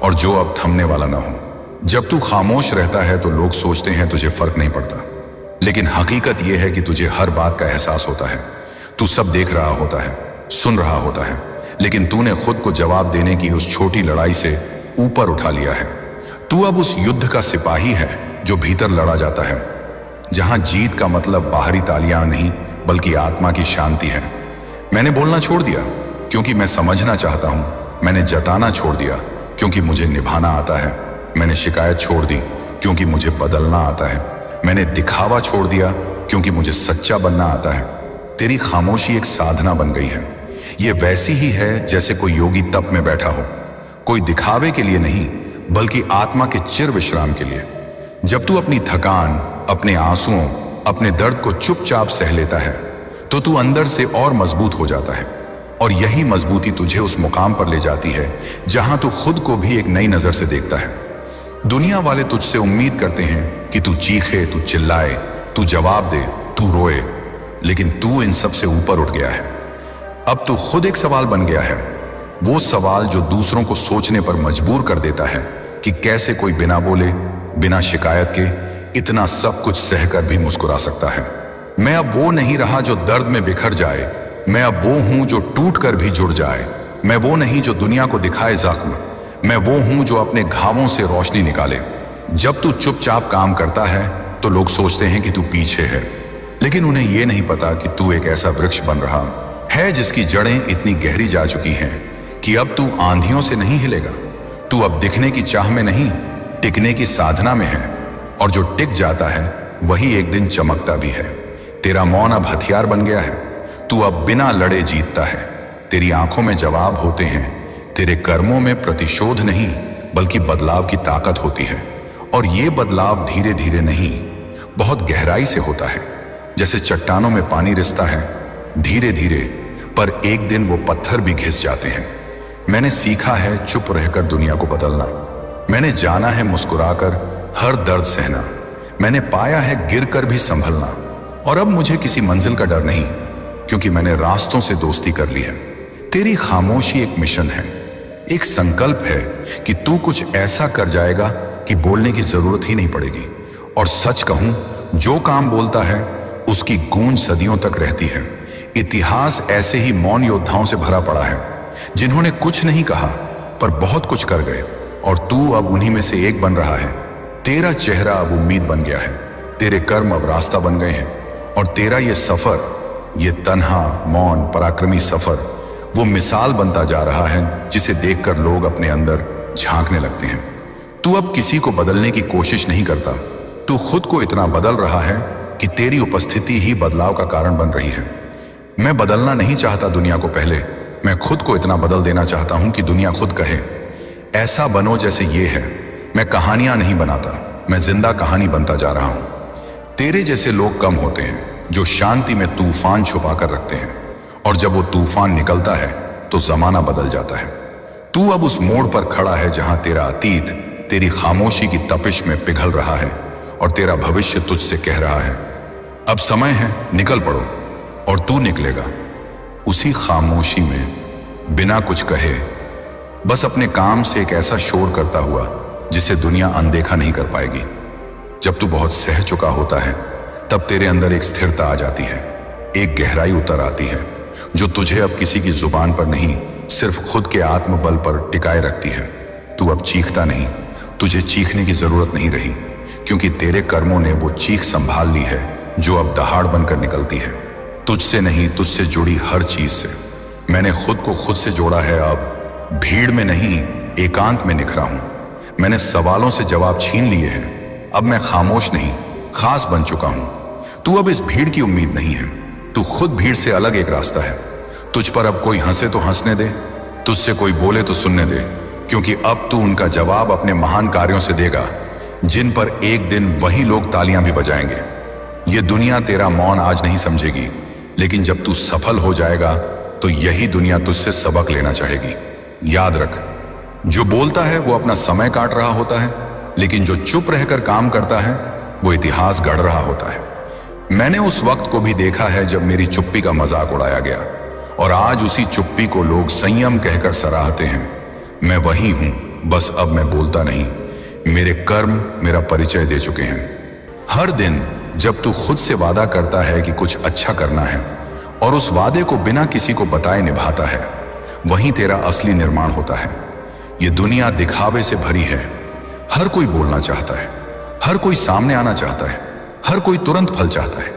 और जो अब थमने वाला ना हो। जब तू खामोश रहता है तो लोग सोचते हैं तुझे फर्क नहीं पड़ता, लेकिन हकीकत यह है कि तुझे हर बात का एहसास होता है। तू सब देख रहा होता है, सुन रहा होता है, लेकिन तूने खुद को जवाब देने की उस छोटी लड़ाई से ऊपर उठा लिया है। तू अब उस युद्ध का सिपाही है जो भीतर लड़ा जाता है, जहां जीत का मतलब बाहरी तालियां नहीं बल्कि आत्मा की शांति है। मैंने बोलना छोड़ दिया क्योंकि मैं समझना चाहता हूं, मैंने जताना छोड़ दिया क्योंकि मुझे निभाना आता है, मैंने शिकायत छोड़ दी क्योंकि मुझे बदलना आता है, मैंने दिखावा छोड़ दिया क्योंकि मुझे सच्चा बनना आता है। तेरी खामोशी एक साधना बन गई है। ये वैसी ही है जैसे कोई योगी तप में बैठा हो, कोई दिखावे के लिए नहीं बल्कि आत्मा के चिर विश्राम के लिए। जब तू अपनी थकान, अपने आंसुओं, अपने दर्द को चुपचाप सह लेता है तो तू अंदर से और मजबूत हो जाता है, और यही मजबूती तुझे उस मुकाम पर ले जाती है जहां तू खुद को भी एक नई नजर से देखता है। दुनिया वाले तुझसे उम्मीद करते हैं कि तू चीखे, तू चिल्लाए, तू जवाब दे, तू रोए, लेकिन तू इन सब से ऊपर उठ गया है। अब तू खुद एक सवाल बन गया है, वो सवाल जो दूसरों को सोचने पर मजबूर कर देता है कि कैसे कोई बिना बोले, बिना शिकायत के इतना सब कुछ सहकर भी मुस्कुरा सकता है। मैं अब वो नहीं रहा जो दर्द में बिखर जाए, मैं अब वो हूं जो टूट कर भी जुड़ जाए। मैं वो नहीं जो दुनिया को दिखाए जख्म, मैं वो हूं जो अपने घावों से रोशनी निकाले। जब तू चुपचाप काम करता है तो लोग सोचते हैं कि तू पीछे है, लेकिन उन्हें यह नहीं पता कि तू एक ऐसा वृक्ष बन रहा है जिसकी जड़ें इतनी गहरी जा चुकी हैं कि अब तू आंधियों से नहीं हिलेगा। तू अब दिखने की चाह में नहीं, टिकने की साधना में है, और जो टिक जाता है वही एक दिन चमकता भी है। तेरा मौन अब हथियार बन गया है, तू अब बिना लड़े जीतता है। तेरी आंखों में जवाब होते हैं, तेरे कर्मों में प्रतिशोध नहीं बल्कि बदलाव की ताकत होती है। और ये बदलाव धीरे धीरे नहीं, बहुत गहराई से होता है, जैसे चट्टानों में पानी रिसता है धीरे धीरे, पर एक दिन वो पत्थर भी घिस जाते हैं। मैंने सीखा है चुप रहकर दुनिया को बदलना, मैंने जाना है मुस्कुराकर हर दर्द सहना, मैंने पाया है गिरकर भी संभलना। और अब मुझे किसी मंजिल का डर नहीं, क्योंकि मैंने रास्तों से दोस्ती कर ली है। तेरी खामोशी एक मिशन है, एक संकल्प है कि तू कुछ ऐसा कर जाएगा कि बोलने की जरूरत ही नहीं पड़ेगी। और सच कहूं, जो काम बोलता है उसकी गूंज सदियों तक रहती है। इतिहास ऐसे ही मौन योद्धाओं से भरा पड़ा है, जिन्होंने कुछ नहीं कहा पर बहुत कुछ कर गए, और तू अब उन्हीं में से एक बन रहा है। तेरा चेहरा अब उम्मीद बन गया है, तेरे कर्म अब रास्ता बन गए हैं, और तेरा ये सफर, ये तन्हा मौन पराक्रमी सफर, वो मिसाल बनता जा रहा है जिसे देखकर लोग अपने अंदर झांकने लगते हैं। तू अब किसी को बदलने की कोशिश नहीं करता, तू खुद को इतना बदल रहा है कि तेरी उपस्थिति ही बदलाव का कारण बन रही है। मैं बदलना नहीं चाहता दुनिया को पहले, मैं खुद को इतना बदल देना चाहता हूं कि दुनिया खुद कहे, ऐसा बनो जैसे ये है। मैं कहानियां नहीं बनाता, मैं जिंदा कहानी बनता जा रहा हूं। तेरे जैसे लोग कम होते हैं जो शांति में तूफान छुपा कर रखते हैं, और जब वो तूफान निकलता है तो जमाना बदल जाता है। तू अब उस मोड़ पर खड़ा है जहां तेरा अतीत तेरी खामोशी की तपिश में पिघल रहा है, और तेरा भविष्य तुझसे कह रहा है, अब समय है, निकल पड़ो। और तू निकलेगा उसी खामोशी में, बिना कुछ कहे, बस अपने काम से एक ऐसा शोर करता हुआ जिसे दुनिया अनदेखा नहीं कर पाएगी। जब तू बहुत सह चुका होता है, तब तेरे अंदर एक स्थिरता आ जाती है, एक गहराई उतर आती है जो तुझे अब किसी की जुबान पर नहीं, सिर्फ खुद के आत्मबल पर टिकाए रखती है। तू अब चीखता नहीं, तुझे चीखने की जरूरत नहीं रही, क्योंकि तेरे कर्मों ने वो चीख संभाल ली है जो अब दहाड़ बनकर निकलती है। तुझसे नहीं, तुझसे जुड़ी हर चीज से। मैंने खुद को खुद से जोड़ा है, अब भीड़ में नहीं, एकांत में निखरा हूं। मैंने सवालों से जवाब छीन लिए हैं, अब मैं खामोश नहीं, खास बन चुका हूं। तू अब इस भीड़ की उम्मीद नहीं है, तू खुद भीड़ से अलग एक रास्ता है। तुझ पर अब कोई हंसे तो हंसने दे, तुझसे कोई बोले तो सुनने दे, क्योंकि अब तू उनका जवाब अपने महान कार्यों से देगा, जिन पर एक दिन वही लोग तालियां भी बजाएंगे। ये दुनिया तेरा मौन आज नहीं समझेगी, लेकिन जब तू सफल हो जाएगा तो यही दुनिया तुझसे सबक लेना चाहेगी। याद रख, जो बोलता है वो अपना समय काट रहा होता है, लेकिन जो चुप रहकर काम करता है वो इतिहास गढ़ रहा होता है। मैंने उस वक्त को भी देखा है जब मेरी चुप्पी का मजाक उड़ाया गया, और आज उसी चुप्पी को लोग संयम कहकर सराहते हैं। मैं वही हूं, बस अब मैं बोलता नहीं। मेरे कर्म मेरा परिचय दे चुके हैं। हर दिन जब तू खुद से वादा करता है कि कुछ अच्छा करना है, और उस वादे को बिना किसी को बताए निभाता है, वहीं तेरा असली निर्माण होता है। ये दुनिया दिखावे से भरी है, हर कोई बोलना चाहता है, हर कोई सामने आना चाहता है, हर कोई तुरंत फल चाहता है,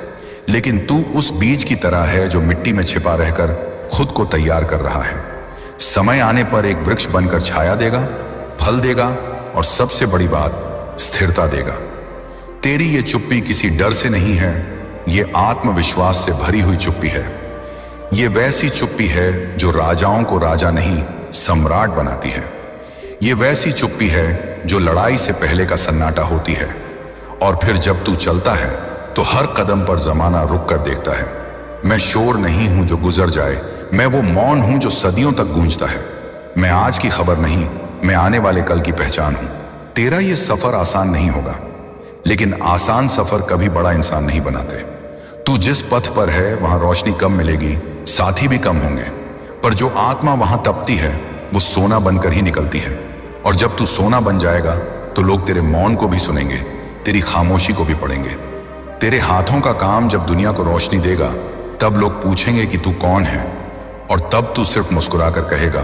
लेकिन तू उस बीज की तरह है जो मिट्टी में छिपा रहकर खुद को तैयार कर रहा है। समय आने पर एक वृक्ष बनकर छाया देगा, फल देगा, और सबसे बड़ी बात, स्थिरता देगा। तेरी ये चुप्पी किसी डर से नहीं है, ये आत्मविश्वास से भरी हुई चुप्पी है। ये वैसी चुप्पी है जो राजाओं को राजा नहीं, सम्राट बनाती है। ये वैसी चुप्पी है जो लड़ाई से पहले का सन्नाटा होती है, और फिर जब तू चलता है तो हर कदम पर जमाना रुक कर देखता है। मैं शोर नहीं हूं जो गुजर जाए, मैं वो मौन हूं जो सदियों तक गूंजता है। मैं आज की खबर नहीं, मैं आने वाले कल की पहचान हूं। तेरा ये सफर आसान नहीं होगा, लेकिन आसान सफर कभी बड़ा इंसान नहीं बनाते। तू जिस पथ पर है वहां रोशनी कम मिलेगी, साथी भी कम होंगे, पर जो आत्मा वहां तपती है वो सोना बनकर ही निकलती है। और जब तू सोना बन जाएगा तो लोग तेरे मौन को भी सुनेंगे, तेरी खामोशी को भी पढ़ेंगे। तेरे हाथों का काम जब दुनिया को रोशनी देगा, तब लोग पूछेंगे कि तू कौन है, और तब तू सिर्फ मुस्कुराकर कहेगा,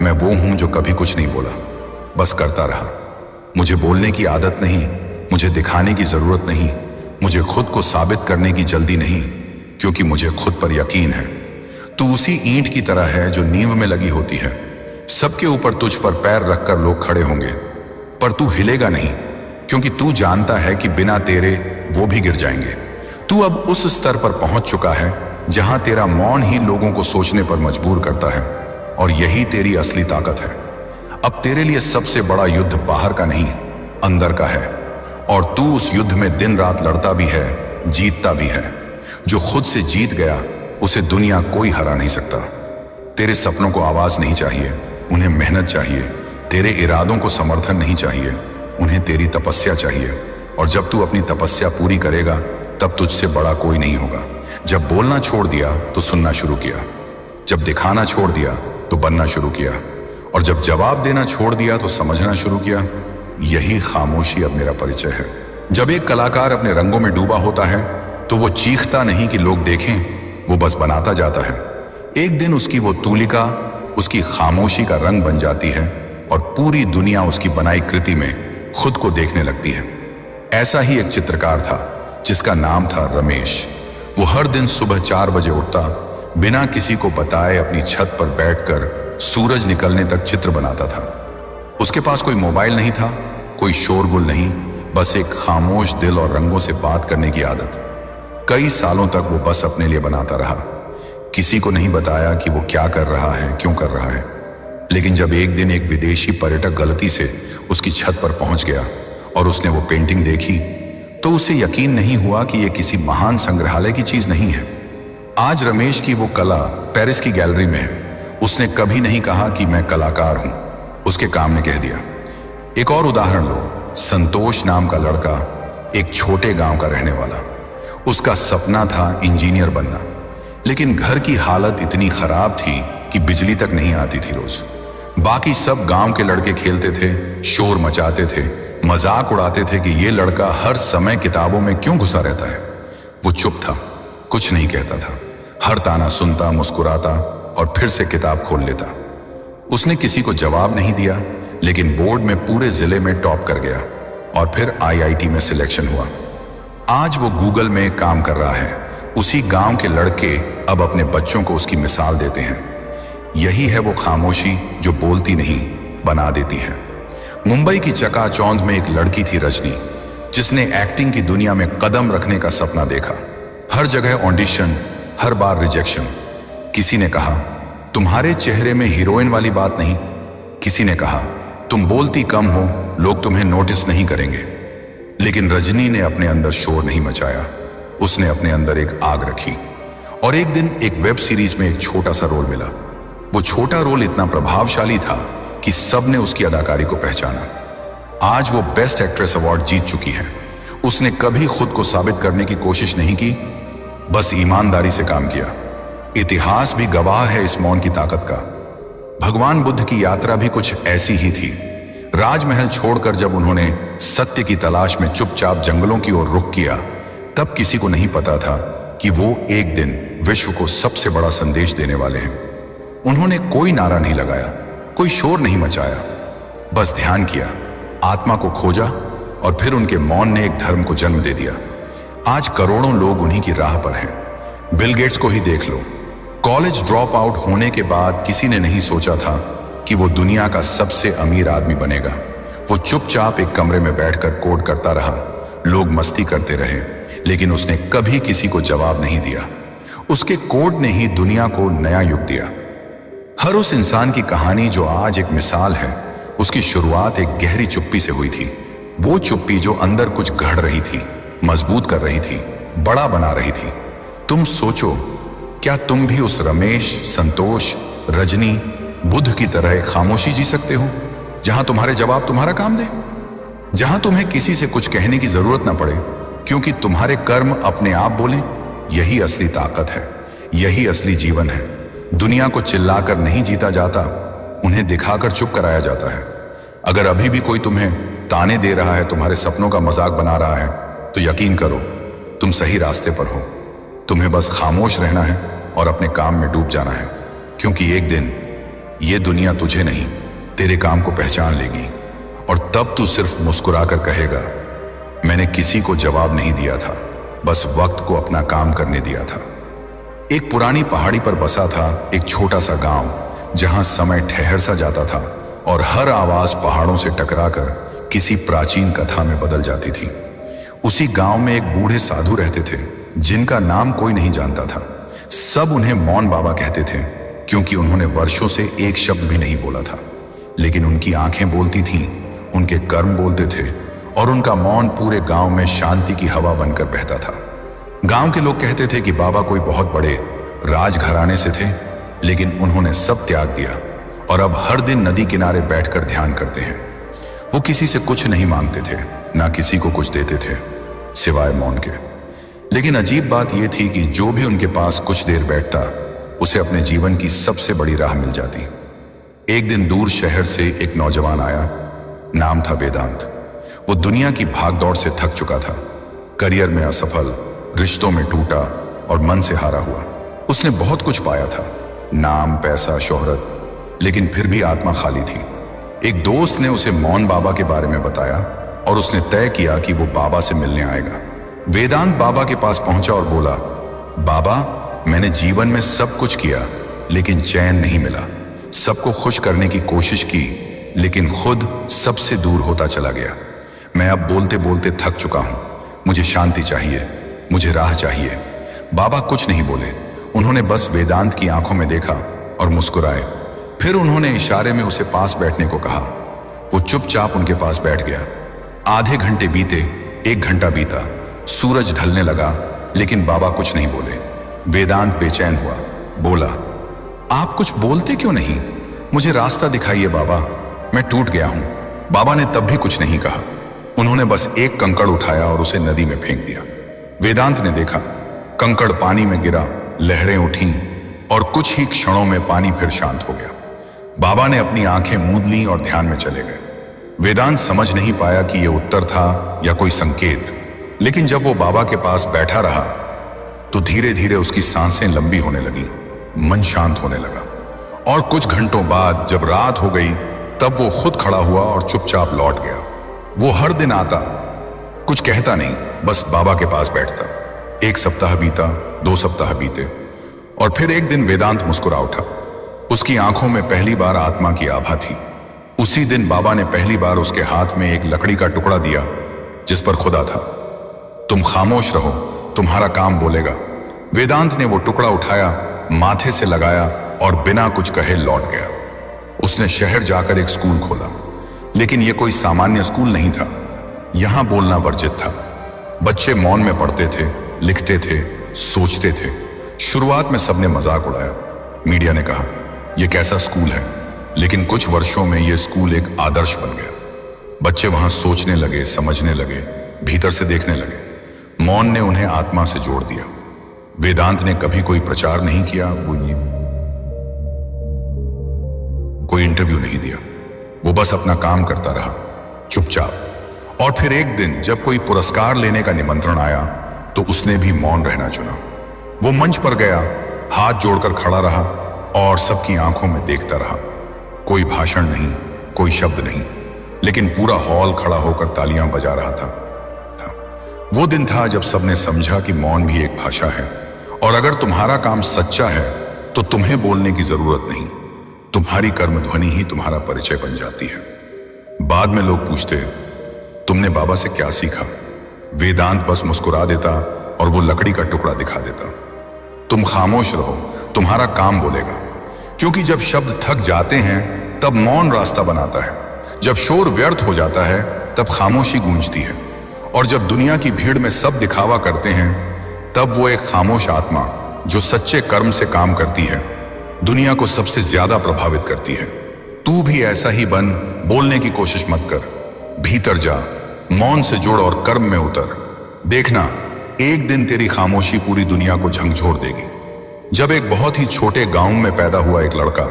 मैं वो हूं जो कभी कुछ नहीं बोला, बस करता रहा। मुझे बोलने की आदत नहीं, मुझे दिखाने की जरूरत नहीं, मुझे खुद को साबित करने की जल्दी नहीं, क्योंकि मुझे खुद पर यकीन है। तू उसी ईंट की तरह है जो नींव में लगी होती है। सबके ऊपर तुझ पर पैर रखकर लोग खड़े होंगे, पर तू हिलेगा नहीं, क्योंकि तू जानता है कि बिना तेरे वो भी गिर जाएंगे। तू अब उस स्तर पर पहुंच चुका है जहां तेरा मौन ही लोगों को सोचने पर मजबूर करता है, और यही तेरी असली ताकत है। अब तेरे लिए सबसे बड़ा युद्ध बाहर का नहीं, अंदर का है, और तू उस युद्ध में दिन रात लड़ता भी है, जीतता भी है। जो खुद से जीत गया उसे दुनिया कोई हरा नहीं सकता। तेरे सपनों को आवाज नहीं चाहिए, उन्हें मेहनत चाहिए। तेरे इरादों को समर्थन नहीं चाहिए, उन्हें तेरी तपस्या चाहिए। और जब तू अपनी तपस्या पूरी करेगा तब तुझसे बड़ा कोई नहीं होगा। जब बोलना छोड़ दिया तो सुनना शुरू किया, जब दिखाना छोड़ दिया तो बनना शुरू किया, और जब जवाब देना छोड़ दिया तो समझना शुरू किया। यही खामोशी अब मेरा परिचय है। जब एक कलाकार अपने रंगों में डूबा होता है तो वो चीखता नहीं कि लोग देखें, वो बस बनाता जाता है। एक दिन उसकी वो तूलिका उसकी खामोशी का रंग बन जाती है और पूरी दुनिया उसकी बनाई कृति में खुद को देखने लगती है। ऐसा ही एक चित्रकार था जिसका नाम था रमेश। वो हर दिन सुबह 4 बजे उठता, बिना किसी को बताए अपनी छत पर बैठकर सूरज निकलने तक चित्र बनाता था। उसके पास कोई मोबाइल नहीं था, कोई शोरगुल नहीं, बस एक खामोश दिल और रंगों से बात करने की आदत। कई सालों तक वो बस अपने लिए बनाता रहा। किसी को नहीं बताया कि वो क्या कर रहा है, क्यों कर रहा है। लेकिन जब एक दिन एक विदेशी पर्यटक गलती से उसकी छत पर पहुंच गया और उसने वो पेंटिंग देखी, तो उसे यकीन नहीं हुआ कि ये किसी महान संग्रहालय की चीज नहीं है। आज रमेश की वो कला पेरिस की गैलरी में है। उसने कभी नहीं कहा कि मैं कलाकार हूं, उसके काम ने कह दिया। एक और उदाहरण लो, संतोष नाम का लड़का, एक छोटे गांव का रहने वाला। उसका सपना था इंजीनियर बनना, लेकिन घर की हालत इतनी खराब थी कि बिजली तक नहीं आती थी रोज। बाकी सब गांव के लड़के खेलते थे, शोर मचाते थे, मजाक उड़ाते थे कि ये लड़का हर समय किताबों में क्यों घुसा रहता है। वो चुप था, कुछ नहीं कहता था, हर ताना सुनता, मुस्कुराता और फिर से किताब खोल लेता। उसने किसी को जवाब नहीं दिया, लेकिन बोर्ड में पूरे जिले में टॉप कर गया और फिर आईआईटी में सिलेक्शन हुआ। आज वो गूगल में काम कर रहा है। उसी गांव के लड़के अब अपने बच्चों को उसकी मिसाल देते हैं। यही है वो खामोशी जो बोलती नहीं, बना देती है। मुंबई की चकाचौंध में एक लड़की थी रजनी, जिसने एक्टिंग की दुनिया में कदम रखने का सपना देखा। हर जगह ऑडिशन, हर बार रिजेक्शन। किसी ने कहा तुम्हारे चेहरे में हीरोइन वाली बात नहीं। किसी ने कहा तुम बोलती कम हो, लोग तुम्हें नोटिस नहीं करेंगे। लेकिन रजनी ने अपने अंदर शोर नहीं मचाया। उसने अपने अंदर एक आग रखी और एक दिन एक वेब सीरीज में एक छोटा सा रोल मिला। वो छोटा रोल इतना प्रभावशाली था कि सबने उसकी अदाकारी को पहचाना। आज वो बेस्ट एक्ट्रेस अवार्ड जीत चुकी है। उसने कभी खुद को साबित करने की कोशिश नहीं की, बस ईमानदारी से काम किया। इतिहास भी गवाह है इस मौन की ताकत का। भगवान बुद्ध की यात्रा भी कुछ ऐसी ही थी। राजमहल छोड़कर जब उन्होंने सत्य की तलाश में चुपचाप जंगलों की ओर रुख किया, तब किसी को नहीं पता था कि वो एक दिन विश्व को सबसे बड़ा संदेश देने वाले हैं। उन्होंने कोई नारा नहीं लगाया, कोई शोर नहीं मचाया, बस ध्यान किया, आत्मा को खोजा और फिर उनके मौन ने एक धर्म को जन्म दे दिया। आज करोड़ों लोग उन्हीं की राह पर हैं। बिल गेट्स को ही देख लो। कॉलेज ड्रॉप आउट होने के बाद किसी ने नहीं सोचा था कि वो दुनिया का सबसे अमीर आदमी बनेगा। वो चुपचाप एक कमरे में बैठकर कोड करता रहा। लोग मस्ती करते रहे, लेकिन उसने कभी किसी को जवाब नहीं दिया। उसके कोड ने ही दुनिया को नया युग दिया। हर उस इंसान की कहानी जो आज एक मिसाल है, उसकी शुरुआत एक गहरी चुप्पी से हुई थी। वो चुप्पी जो अंदर कुछ गढ़ रही थी, मजबूत कर रही थी, बड़ा बना रही थी। तुम सोचो, क्या तुम भी उस रमेश, संतोष, रजनी, बुद्ध की तरह एक खामोशी जी सकते हो, जहां तुम्हारे जवाब तुम्हारा काम दे, जहां तुम्हें किसी से कुछ कहने की जरूरत ना पड़े, क्योंकि तुम्हारे कर्म अपने आप बोलें? यही असली ताकत है, यही असली जीवन है। दुनिया को चिल्लाकर नहीं जीता जाता, उन्हें दिखाकर चुप कराया जाता है। अगर अभी भी कोई तुम्हें ताने दे रहा है, तुम्हारे सपनों का मजाक बना रहा है, तो यकीन करो तुम सही रास्ते पर हो। तुम्हें बस खामोश रहना है और अपने काम में डूब जाना है, क्योंकि एक दिन ये दुनिया तुझे नहीं, तेरे काम को पहचान लेगी। और तब तू सिर्फ मुस्कुराकर कहेगा, मैंने किसी को जवाब नहीं दिया था, बस वक्त को अपना काम करने दिया था। एक पुरानी पहाड़ी पर बसा था एक छोटा सा गांव, जहां समय ठहर सा जाता था और हर आवाज पहाड़ों से टकराकर किसी प्राचीन कथा में बदल जाती थी। उसी गांव में एक बूढ़े साधु रहते थे, जिनका नाम कोई नहीं जानता था। सब उन्हें मौन बाबा कहते थे, क्योंकि उन्होंने वर्षों से एक शब्द भी नहीं बोला था। लेकिन उनकी आंखें बोलती थीं, उनके कर्म बोलते थे और उनका मौन पूरे गांव में शांति की हवा बनकर बहता था। गांव के लोग कहते थे कि बाबा कोई बहुत बड़े राजघराने से थे, लेकिन उन्होंने सब त्याग दिया और अब हर दिन नदी किनारे बैठकर ध्यान करते हैं। वो किसी से कुछ नहीं मांगते थे, ना किसी को कुछ देते थे, सिवाय मौन के। लेकिन अजीब बात यह थी कि जो भी उनके पास कुछ देर बैठता, उसे अपने जीवन की सबसे बड़ी राह मिल जाती। एक दिन दूर शहर से एक नौजवान आया, नाम था वेदांत। वो दुनिया की भागदौड़ से थक चुका था, करियर में असफल, रिश्तों में टूटा और मन से हारा हुआ। उसने बहुत कुछ पाया था, नाम, पैसा, शोहरत, लेकिन फिर भी आत्मा खाली थी। एक दोस्त ने उसे मौन बाबा के बारे में बताया और उसने तय किया कि वो बाबा से मिलने आएगा। वेदांत बाबा के पास पहुंचा और बोला, बाबा, मैंने जीवन में सब कुछ किया लेकिन चैन नहीं मिला। सबको खुश करने की कोशिश की लेकिन खुद सबसे दूर होता चला गया। मैं अब बोलते बोलते थक चुका हूं। मुझे शांति चाहिए, मुझे राह चाहिए। बाबा कुछ नहीं बोले। उन्होंने बस वेदांत की आंखों में देखा और मुस्कुराए। फिर उन्होंने इशारे में उसे पास बैठने को कहा। वो चुपचाप उनके पास बैठ गया। आधे घंटे बीते, 1 घंटा बीता, सूरज ढलने लगा, लेकिन बाबा कुछ नहीं बोले। वेदांत बेचैन हुआ, बोला, आप कुछ बोलते क्यों नहीं? मुझे रास्ता दिखाइए बाबा, मैं टूट गया हूं। बाबा ने तब भी कुछ नहीं कहा। उन्होंने बस एक कंकड़ उठाया और उसे नदी में फेंक दिया। वेदांत ने देखा, कंकड़ पानी में गिरा, लहरें उठीं और कुछ ही क्षणों में पानी फिर शांत हो गया। बाबा ने अपनी आंखें मूंद लीं और ध्यान में चले गए। वेदांत समझ नहीं पाया कि यह उत्तर था या कोई संकेत, लेकिन जब वो बाबा के पास बैठा रहा तो धीरे धीरे उसकी सांसें लंबी होने लगी, मन शांत होने लगा। और कुछ घंटों बाद जब रात हो गई तब वो खुद खड़ा हुआ और चुपचाप लौट गया। वो हर दिन आता, कुछ कहता नहीं, बस बाबा के पास बैठता। 1 सप्ताह बीता, 2 सप्ताह बीते और फिर एक दिन वेदांत मुस्कुरा उठा। उसकी आंखों में पहली बार आत्मा की आभा थी। उसी दिन बाबा ने पहली बार उसके हाथ में एक लकड़ी का टुकड़ा दिया जिस पर खुदा था, तुम खामोश रहो, तुम्हारा काम बोलेगा। वेदांत ने वो टुकड़ा उठाया, माथे से लगाया और बिना कुछ कहे लौट गया। उसने शहर जाकर एक स्कूल खोला, लेकिन यह कोई सामान्य स्कूल नहीं था। यहां बोलना वर्जित था। बच्चे मौन में पढ़ते थे, लिखते थे, सोचते थे। शुरुआत में सबने मजाक उड़ाया। मीडिया ने कहा, यह कैसा स्कूल है, लेकिन कुछ वर्षों में यह स्कूल एक आदर्श बन गया। बच्चे वहां सोचने लगे, समझने लगे, भीतर से देखने लगे। मौन ने उन्हें आत्मा से जोड़ दिया। वेदांत ने कभी कोई प्रचार नहीं किया, कोई इंटरव्यू नहीं दिया। वो बस अपना काम करता रहा, चुपचाप। और फिर एक दिन जब कोई पुरस्कार लेने का निमंत्रण आया तो उसने भी मौन रहना चुना। वो मंच पर गया, हाथ जोड़कर खड़ा रहा और सबकी आंखों में देखता रहा। कोई भाषण नहीं, कोई शब्द नहीं, लेकिन पूरा हॉल खड़ा होकर तालियां बजा रहा था। वो दिन था जब सबने समझा कि मौन भी एक भाषा है और अगर तुम्हारा काम सच्चा है तो तुम्हें बोलने की जरूरत नहीं। तुम्हारी कर्म ध्वनि ही तुम्हारा परिचय बन जाती है। बाद में लोग पूछते, तुमने बाबा से क्या सीखा? वेदांत बस मुस्कुरा देता और वो लकड़ी का टुकड़ा दिखा देता। तुम खामोश रहो, तुम्हारा काम बोलेगा। क्योंकि जब शब्द थक जाते हैं तब मौन रास्ता बनाता है। जब शोर व्यर्थ हो जाता है तब खामोशी गूंजती है। और जब दुनिया की भीड़ में सब दिखावा करते हैं तब वो एक खामोश आत्मा जो सच्चे कर्म से काम करती है दुनिया को सबसे ज्यादा प्रभावित करती है। तू भी ऐसा ही बन, बोलने की कोशिश मत कर, भीतर जा, मौन से जुड़ और कर्म में उतर। देखना, एक दिन तेरी खामोशी पूरी दुनिया को झंझोर देगी। जब एक बहुत ही छोटे गांव में पैदा हुआ एक लड़का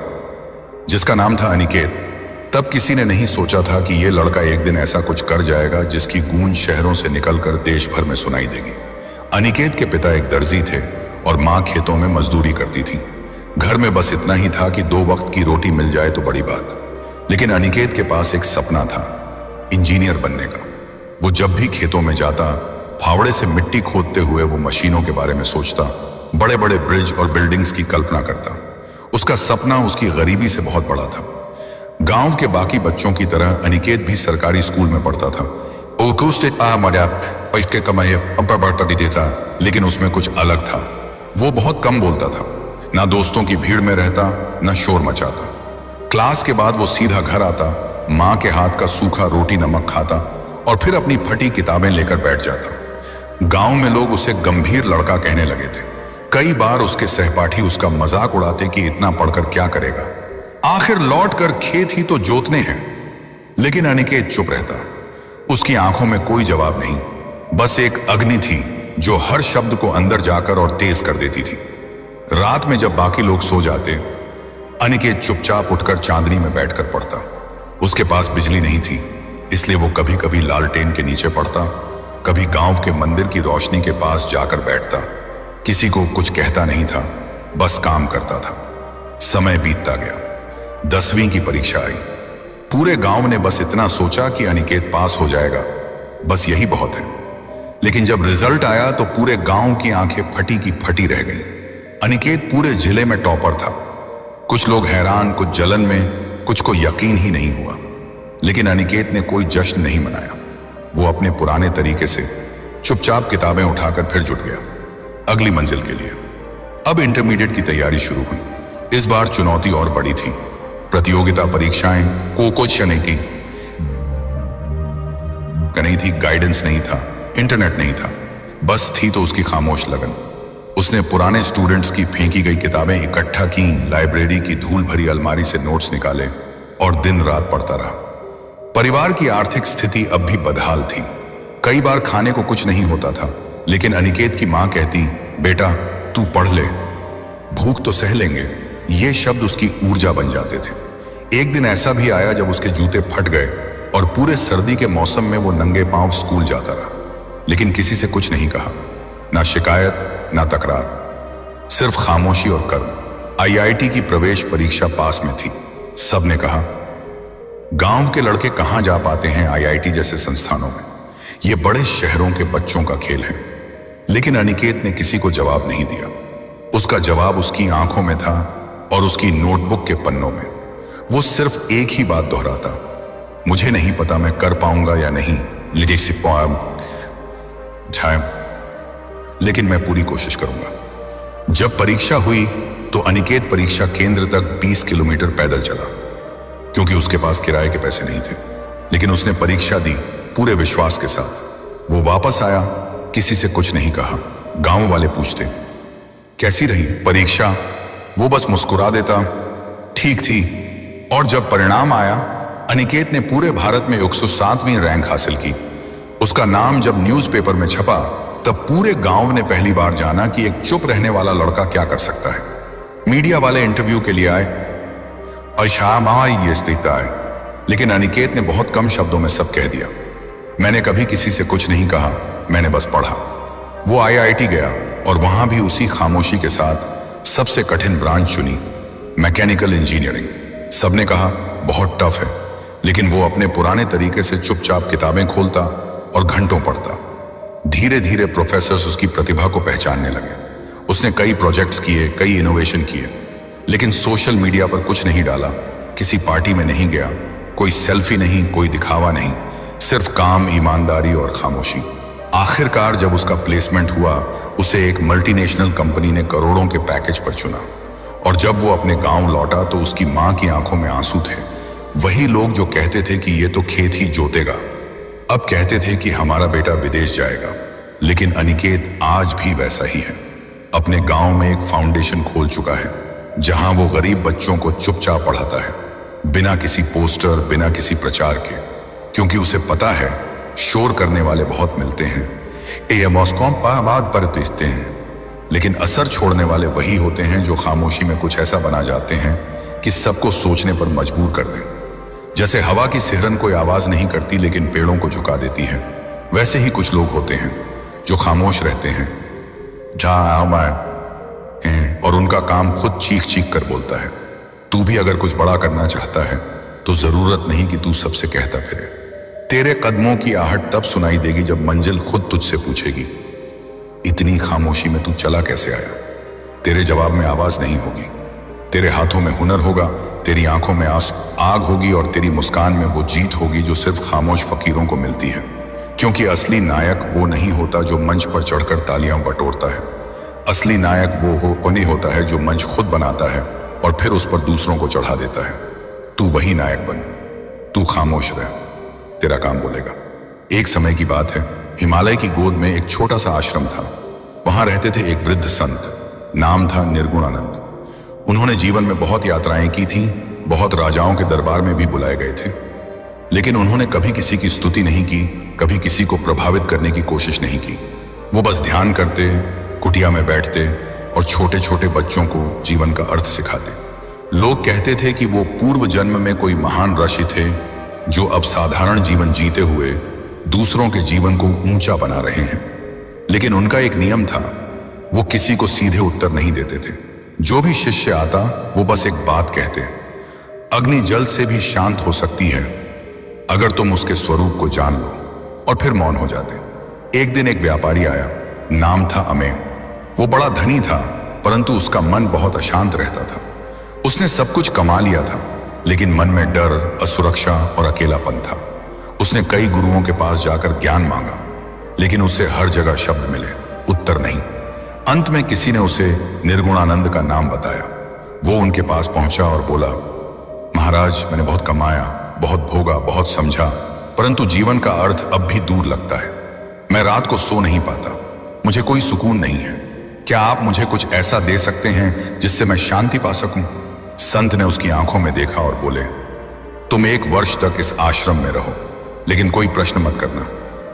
जिसका नाम था अनिकेत, तब किसी ने नहीं सोचा था कि यह लड़का एक दिन ऐसा कुछ कर जाएगा जिसकी गूंज शहरों से निकलकर देश भर में सुनाई देगी। अनिकेत के पिता एक दर्जी थे और मां खेतों में मजदूरी करती थी। घर में बस इतना ही था कि 2 वक्त की रोटी मिल जाए तो बड़ी बात। लेकिन अनिकेत के पास एक सपना था, इंजीनियर बनने का। वो जब भी खेतों में जाता, फावड़े से मिट्टी खोदते हुए वो मशीनों के बारे में सोचता, बड़े बड़े ब्रिज और बिल्डिंग्स की कल्पना करता। उसका सपना उसकी गरीबी से बहुत बड़ा था। गांव के बाकी बच्चों की तरह अनिकेत भी सरकारी स्कूल में पढ़ता था। लेकिन उसमें कुछ अलग था। वो बहुत कम बोलता था, ना दोस्तों की भीड़ में रहता, ना शोर मचाता। क्लास के बाद वो सीधा घर आता, माँ के हाथ का सूखा रोटी नमक खाता और फिर अपनी फटी किताबें लेकर बैठ जाता। गांव में लोग उसे गंभीर लड़का कहने लगे थे। कई बार उसके सहपाठी उसका मजाक उड़ाते कि इतना पढ़कर क्या करेगा, आखिर लौटकर खेत ही तो जोतने हैं। लेकिन अनिकेत चुप रहता। उसकी आंखों में कोई जवाब नहीं, बस एक अग्नि थी जो हर शब्द को अंदर जाकर और तेज कर देती थी। रात में जब बाकी लोग सो जाते, अनिकेत चुपचाप उठकर चांदनी में बैठकर पढ़ता। उसके पास बिजली नहीं थी, इसलिए वो कभी कभी लालटेन के नीचे पढ़ता, कभी गांव के मंदिर की रोशनी के पास जाकर बैठता, किसी को कुछ कहता नहीं था, बस काम करता था। समय बीतता गया। 10वीं की परीक्षा आई। पूरे गांव ने बस इतना सोचा कि अनिकेत पास हो जाएगा, बस यही बहुत है। लेकिन जब रिजल्ट आया तो पूरे गांव की आंखें फटी की फटी रह गई। अनिकेत पूरे जिले में टॉपर था। कुछ लोग हैरान, कुछ जलन में, कुछ को यकीन ही नहीं हुआ। लेकिन अनिकेत ने कोई जश्न नहीं मनाया। वो अपने पुराने तरीके से चुपचाप किताबें उठाकर फिर जुट गया अगली मंजिल के लिए। अब इंटरमीडिएट की तैयारी शुरू हुई। इस बार चुनौती और बड़ी थी। प्रतियोगिता परीक्षाएं, कुछ नहीं थी, गाइडेंस नहीं था, इंटरनेट नहीं था, बस थी तो उसकी खामोश लगन। उसने पुराने स्टूडेंट्स की फेंकी गई किताबें इकट्ठा की, लाइब्रेरी की धूल भरी अलमारी से नोट्स निकाले और दिन रात पढ़ता रहा। परिवार की आर्थिक स्थिति अब भी बदहाल थी। कई बार खाने को कुछ नहीं होता था, लेकिन अनिकेत की मां कहती, बेटा तू पढ़ ले, भूख तो सह लेंगे। ये शब्द उसकी ऊर्जा बन जाते थे। एक दिन ऐसा भी आया जब उसके जूते फट गए और पूरे सर्दी के मौसम में वो नंगे पांव स्कूल जाता रहा, लेकिन किसी से कुछ नहीं कहा, ना शिकायत ना तकरार, सिर्फ खामोशी और कर्म। आईआईटी की प्रवेश परीक्षा पास में थी। सबने कहा, गांव के लड़के कहां जा पाते हैं आईआईटी जैसे संस्थानों में, ये बड़े शहरों के बच्चों का खेल है। लेकिन अनिकेत ने किसी को जवाब नहीं दिया। उसका जवाब उसकी आंखों में था और उसकी नोटबुक के पन्नों में। वो सिर्फ एक ही बात दोहराता, मुझे नहीं पता मैं कर पाऊंगा या नहीं, लेकिन मैं पूरी कोशिश करूंगा। जब परीक्षा हुई तो अनिकेत परीक्षा केंद्र तक 20 किलोमीटर पैदल चला, क्योंकि उसके पास किराए के पैसे नहीं थे। लेकिन उसने परीक्षा दी पूरे विश्वास के साथ। वो वापस आया, किसी से कुछ नहीं कहा। गांव वाले पूछते, कैसी रही परीक्षा? वो बस मुस्कुरा देता, ठीक थी। और जब परिणाम आया, अनिकेत ने पूरे भारत में 107वीं रैंक हासिल की। उसका नाम जब न्यूज़पेपर में छपा तब पूरे गांव ने पहली बार जाना कि एक चुप रहने वाला लड़का क्या कर सकता है। मीडिया वाले इंटरव्यू के लिए आए और शाम ये स्थिति आए, लेकिन अनिकेत ने बहुत कम शब्दों में सब कह दिया। मैंने कभी किसी से कुछ नहीं कहा, मैंने बस पढ़ा। वो आईआईटी गया और वहां भी उसी खामोशी के साथ सबसे कठिन ब्रांच चुनी, मैकेनिकल इंजीनियरिंग। सबने कहा बहुत टफ है, लेकिन वो अपने पुराने तरीके से चुपचाप किताबें खोलता और घंटों पढ़ता। धीरे धीरे प्रोफेसर्स उसकी प्रतिभा को पहचानने लगे। उसने कई प्रोजेक्ट्स किए, कई इनोवेशन किए, लेकिन सोशल मीडिया पर कुछ नहीं डाला, किसी पार्टी में नहीं गया, कोई सेल्फी नहीं, कोई दिखावा नहीं, सिर्फ काम, ईमानदारी और खामोशी। आखिरकार जब उसका प्लेसमेंट हुआ, उसे एक मल्टीनेशनल कंपनी ने करोड़ों के पैकेज पर चुना। और जब वो अपने गांव लौटा तो उसकी मां की आंखों में आंसू थे। वही लोग जो कहते थे कि ये तो खेत ही जोतेगा, अब कहते थे कि हमारा बेटा विदेश जाएगा। लेकिन अनिकेत आज भी वैसा ही है। अपने गांव में एक फाउंडेशन खोल चुका है, जहां वो गरीब बच्चों को चुपचाप पढ़ाता है, बिना किसी पोस्टर, बिना किसी प्रचार के, क्योंकि उसे पता है शोर करने वाले बहुत मिलते हैं, ये मॉस्को पर दिखते हैं, लेकिन असर छोड़ने वाले वही होते हैं जो खामोशी में कुछ ऐसा बना जाते हैं कि सबको सोचने पर मजबूर कर दें। जैसे हवा की सिहरन कोई आवाज नहीं करती लेकिन पेड़ों को झुका देती है, वैसे ही कुछ लोग होते हैं जो खामोश रहते हैं और उनका काम खुद चीख चीख कर बोलता है। तू भी अगर कुछ बड़ा करना चाहता है तो जरूरत नहीं कि तू सबसे कहता फिरे। तेरे कदमों की आहट तब सुनाई देगी जब मंजिल खुद तुझसे पूछेगी, इतनी खामोशी में तू चला कैसे आया? तेरे जवाब में आवाज नहीं होगी, तेरे हाथों में हुनर होगा, तेरी आंखों में आग होगी और तेरी मुस्कान में वो जीत होगी जो सिर्फ खामोश फकीरों को मिलती है। क्योंकि असली नायक वो नहीं होता जो मंच पर चढ़कर तालियां बटोरता है। असली नायक वो नहीं होता है जो मंच खुद बनाता है और फिर उस पर दूसरों को चढ़ा देता है। तू वही नायक बन, तू खामोश रह, तेरा काम बोलेगा। एक समय की बात है, हिमालय की गोद में एक छोटा सा आश्रम था। वहां रहते थे एक वृद्ध संत, नाम था निर्गुणानंद। उन्होंने जीवन में बहुत यात्राएं की थी, बहुत राजाओं के दरबार में भी बुलाए गए थे, लेकिन उन्होंने कभी किसी की स्तुति नहीं की, कभी किसी को प्रभावित करने की कोशिश नहीं की। वो बस ध्यान करते, कुटिया में बैठते और छोटे छोटे बच्चों को जीवन का अर्थ सिखाते। लोग कहते थे कि वो पूर्व जन्म में कोई महान ऋषि थे जो अब साधारण जीवन जीते हुए दूसरों के जीवन को ऊंचा बना रहे हैं। लेकिन उनका एक नियम था, वो किसी को सीधे उत्तर नहीं देते थे। जो भी शिष्य आता वो बस एक बात कहते, अग्नि जल से भी शांत हो सकती है अगर तुम उसके स्वरूप को जान लो, और फिर मौन हो जाते। एक दिन एक व्यापारी आया, नाम था अमेय। वो बड़ा धनी था, परंतु उसका मन बहुत अशांत रहता था। उसने सब कुछ कमा लिया था, लेकिन मन में डर, असुरक्षा और अकेलापन था। उसने कई गुरुओं के पास जाकर ज्ञान मांगा, लेकिन उसे हर जगह शब्द मिले, उत्तर नहीं। अंत में किसी ने उसे निर्गुणानंद का नाम बताया। वो उनके पास पहुंचा और बोला, महाराज, मैंने बहुत कमाया, बहुत भोगा, बहुत समझा, परंतु जीवन का अर्थ अब भी दूर लगता है। मैं रात को सो नहीं पाता, मुझे कोई सुकून नहीं है। क्या आप मुझे कुछ ऐसा दे सकते हैं जिससे मैं शांति पा सकूं? संत ने उसकी आंखों में देखा और बोले, तुम 1 वर्ष तक इस आश्रम में रहो, लेकिन कोई प्रश्न मत करना,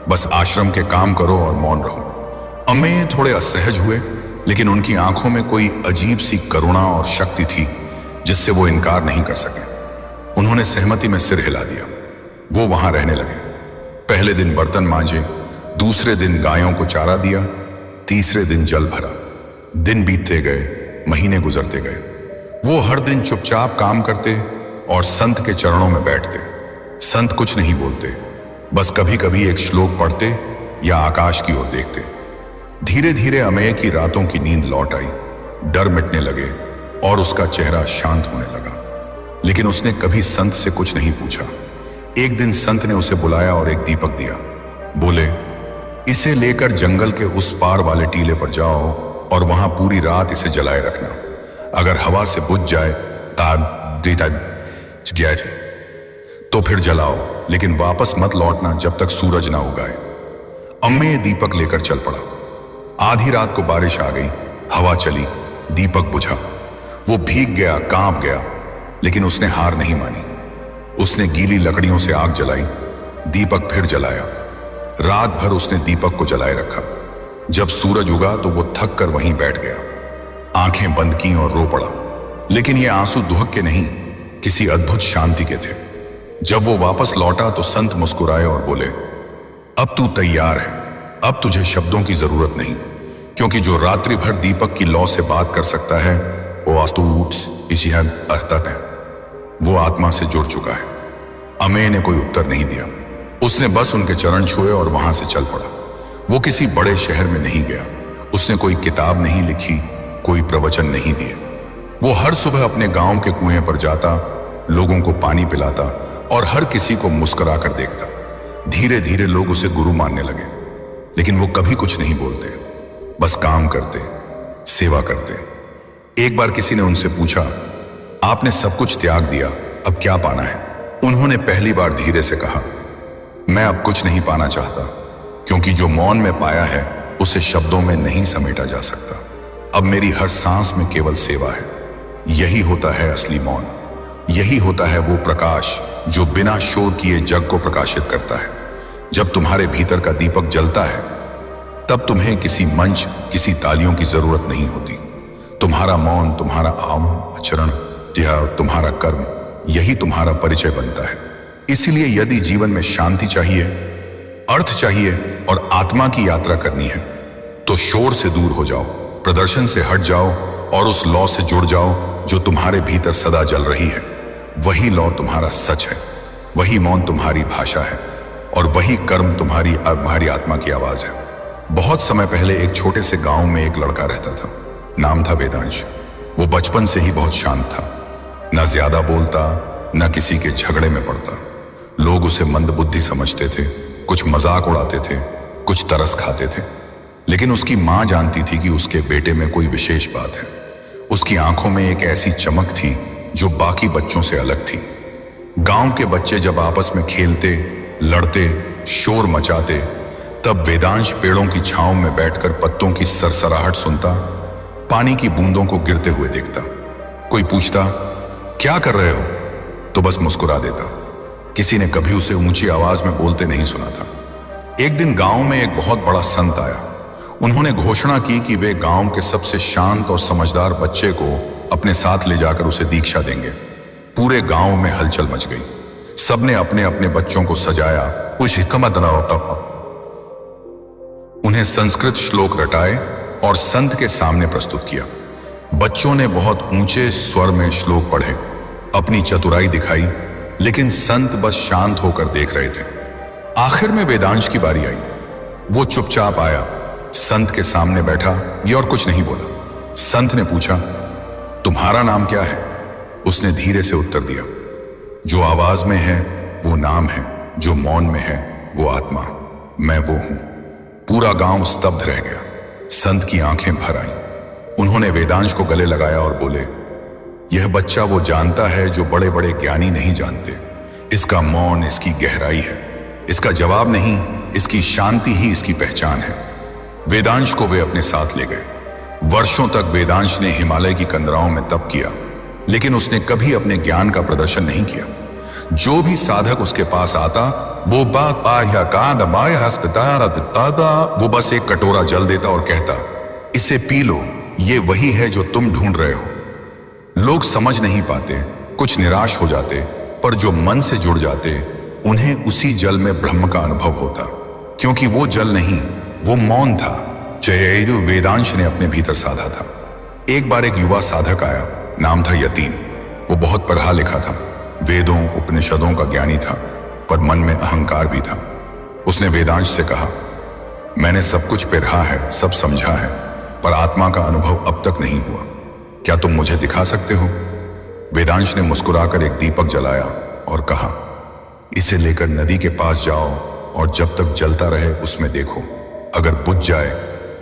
बस आश्रम के काम करो और मौन रहो। अमेय थोड़े असहज हुए, लेकिन उनकी आंखों में कोई अजीब सी करुणा और शक्ति थी जिससे वो इनकार नहीं कर सके। उन्होंने सहमति में सिर हिला दिया। वो वहां रहने लगे। पहले दिन बर्तन मांजे, दूसरे दिन गायों को चारा दिया, तीसरे दिन जल भरा। दिन बीतते गए, महीने गुजरते गए। वो हर दिन चुपचाप काम करते और संत के चरणों में बैठते। संत कुछ नहीं बोलते, बस कभी कभी एक श्लोक पढ़ते या आकाश की ओर देखते। धीरे धीरे अमेय की रातों की नींद लौट आई, डर मिटने लगे और उसका चेहरा शांत होने लगा। लेकिन उसने कभी संत से कुछ नहीं पूछा। एक दिन संत ने उसे बुलाया और एक दीपक दिया। बोले, इसे लेकर जंगल के उस पार वाले टीले पर जाओ और वहां पूरी रात इसे जलाए रखना। अगर हवा से बुझ जाए तो फिर जलाओ, लेकिन वापस मत लौटना जब तक सूरज ना उगाए। अमेय दीपक लेकर चल पड़ा। आधी रात को बारिश आ गई, हवा चली, दीपक बुझा। वो भीग गया, कांप गया, लेकिन उसने हार नहीं मानी। उसने गीली लकड़ियों से आग जलाई, दीपक फिर जलाया। रात भर उसने दीपक को जलाए रखा। जब सूरज उगा तो वो थक कर वहीं बैठ गया, आंखें बंद की और रो पड़ा। लेकिन ये आंसू दुहक के नहीं, किसी अद्भुत शांति के थे। जब वो वापस लौटा तो संत मुस्कुराए और बोले, अब तू तैयार है, अब तुझे शब्दों की जरूरत नहीं, क्योंकि जो रात्रि भर दीपक की लौ से बात कर सकता है वो वो आत्मा से जुड़ चुका है। अमेय ने कोई उत्तर नहीं दिया। उसने बस उनके चरण छुए और वहां से चल पड़ा। वो किसी बड़े शहर में नहीं गया। उसने कोई किताब नहीं लिखी, कोई प्रवचन नहीं दिए। वो हर सुबह अपने गांव के कुएं पर जाता, लोगों को पानी पिलाता और हर किसी को मुस्कुरा कर देखता। धीरे धीरे लोग उसे गुरु मानने लगे, लेकिन वो कभी कुछ नहीं बोलते, बस काम करते, सेवा करते। एक बार किसी ने उनसे पूछा, आपने सब कुछ त्याग दिया, अब क्या पाना है? उन्होंने पहली बार धीरे से कहा, मैं अब कुछ नहीं पाना चाहता, क्योंकि जो मौन में पाया है उसे शब्दों में नहीं समेटा जा सकता। अब मेरी हर सांस में केवल सेवा है। यही होता है असली मौन। यही होता है वो प्रकाश जो बिना शोर किए जग को प्रकाशित करता है। जब तुम्हारे भीतर का दीपक जलता है, तब तुम्हें किसी मंच, किसी तालियों की जरूरत नहीं होती। तुम्हारा मौन, तुम्हारा आचरण या तुम्हारा कर्म, यही तुम्हारा परिचय बनता है। इसलिए यदि जीवन में शांति चाहिए, अर्थ चाहिए और आत्मा की यात्रा करनी है, तो शोर से दूर हो जाओ, प्रदर्शन से हट जाओ और उस लौ से जुड़ जाओ जो तुम्हारे भीतर सदा जल रही है। वही लौ तुम्हारा सच है, वही मौन तुम्हारी भाषा है और वही कर्म तुम्हारी आत्मा की आवाज है। बहुत समय पहले एक छोटे से गांव में एक लड़का रहता था। नाम था वेदांश। वो बचपन से ही बहुत शांत था, न ज्यादा बोलता, न किसी के झगड़े में पड़ता। लोग उसे मंदबुद्धि समझते थे, कुछ मजाक उड़ाते थे, कुछ तरस खाते थे। लेकिन उसकी मां जानती थी कि उसके बेटे में कोई विशेष बात है। उसकी आंखों में एक ऐसी चमक थी जो बाकी बच्चों से अलग थी। गांव के बच्चे जब आपस में खेलते, लड़ते, शोर मचाते, तब वेदांश पेड़ों की छांव में बैठकर पत्तों की सरसराहट सुनता, पानी की बूंदों को गिरते हुए देखता। कोई पूछता, क्या कर रहे हो? तो बस मुस्कुरा देता। किसी ने कभी उसे ऊंची आवाज में बोलते नहीं सुना था। एक दिन गांव में एक बहुत बड़ा संत आया। उन्होंने घोषणा की कि वे गांव के सबसे शांत और समझदार बच्चे को अपने साथ ले जाकर उसे दीक्षा देंगे। पूरे गांव में हलचल मच गई। सबने अपने अपने बच्चों को सजाया, कुछ हिकमत ना होता। उन्हें संस्कृत श्लोक रटाए और संत के सामने प्रस्तुत किया। बच्चों ने बहुत ऊंचे स्वर में श्लोक पढ़े, अपनी चतुराई दिखाई, लेकिन संत बस शांत होकर देख रहे थे। आखिर में वेदांश की बारी आई। वो चुपचाप आया, संत के सामने बैठा, ये और कुछ नहीं बोला। संत ने पूछा, तुम्हारा नाम क्या है? उसने धीरे से उत्तर दिया, जो आवाज में है वो नाम है, जो मौन में है वो आत्मा, मैं वो हूं। पूरा गांव स्तब्ध रह गया। संत की आंखें भर आईं। उन्होंने वेदांश को गले लगाया और बोले, यह बच्चा वो जानता है जो बड़े बड़े ज्ञानी नहीं जानते। इसका मौन इसकी गहराई है, इसका जवाब नहीं, इसकी शांति ही इसकी पहचान है। वेदांश को वे अपने साथ ले गए। वर्षों तक वेदांश ने हिमालय की कंदराओं में तप किया, लेकिन उसने कभी अपने ज्ञान का प्रदर्शन नहीं किया। जो भी साधक उसके पास आता, वो वो बस एक कटोरा जल देता और कहता, इसे पी लो, ये वही है जो तुम ढूंढ रहे हो। लोग समझ नहीं पाते, कुछ निराश हो जाते, पर जो मन से जुड़ जाते, उन्हें उसी जल में ब्रह्म का अनुभव होता, क्योंकि वो जल नहीं, वो मौन था, जो वेदांश ने अपने भीतर साधा था। एक बार एक युवा साधक आया, नाम था यतीन। वो बहुत पढ़ा लिखा था, वेदों उपनिषदों का ज्ञानी था, पर मन में अहंकार भी था। उसने वेदांश से कहा, मैंने सब कुछ पढ़ा है, सब समझा है, पर आत्मा का अनुभव अब तक नहीं हुआ। क्या तुम मुझे दिखा सकते हो? वेदांश ने मुस्कुराकर एक दीपक जलाया और कहा, इसे लेकर नदी के पास जाओ और जब तक जलता रहे उसमें देखो, अगर बुझ जाए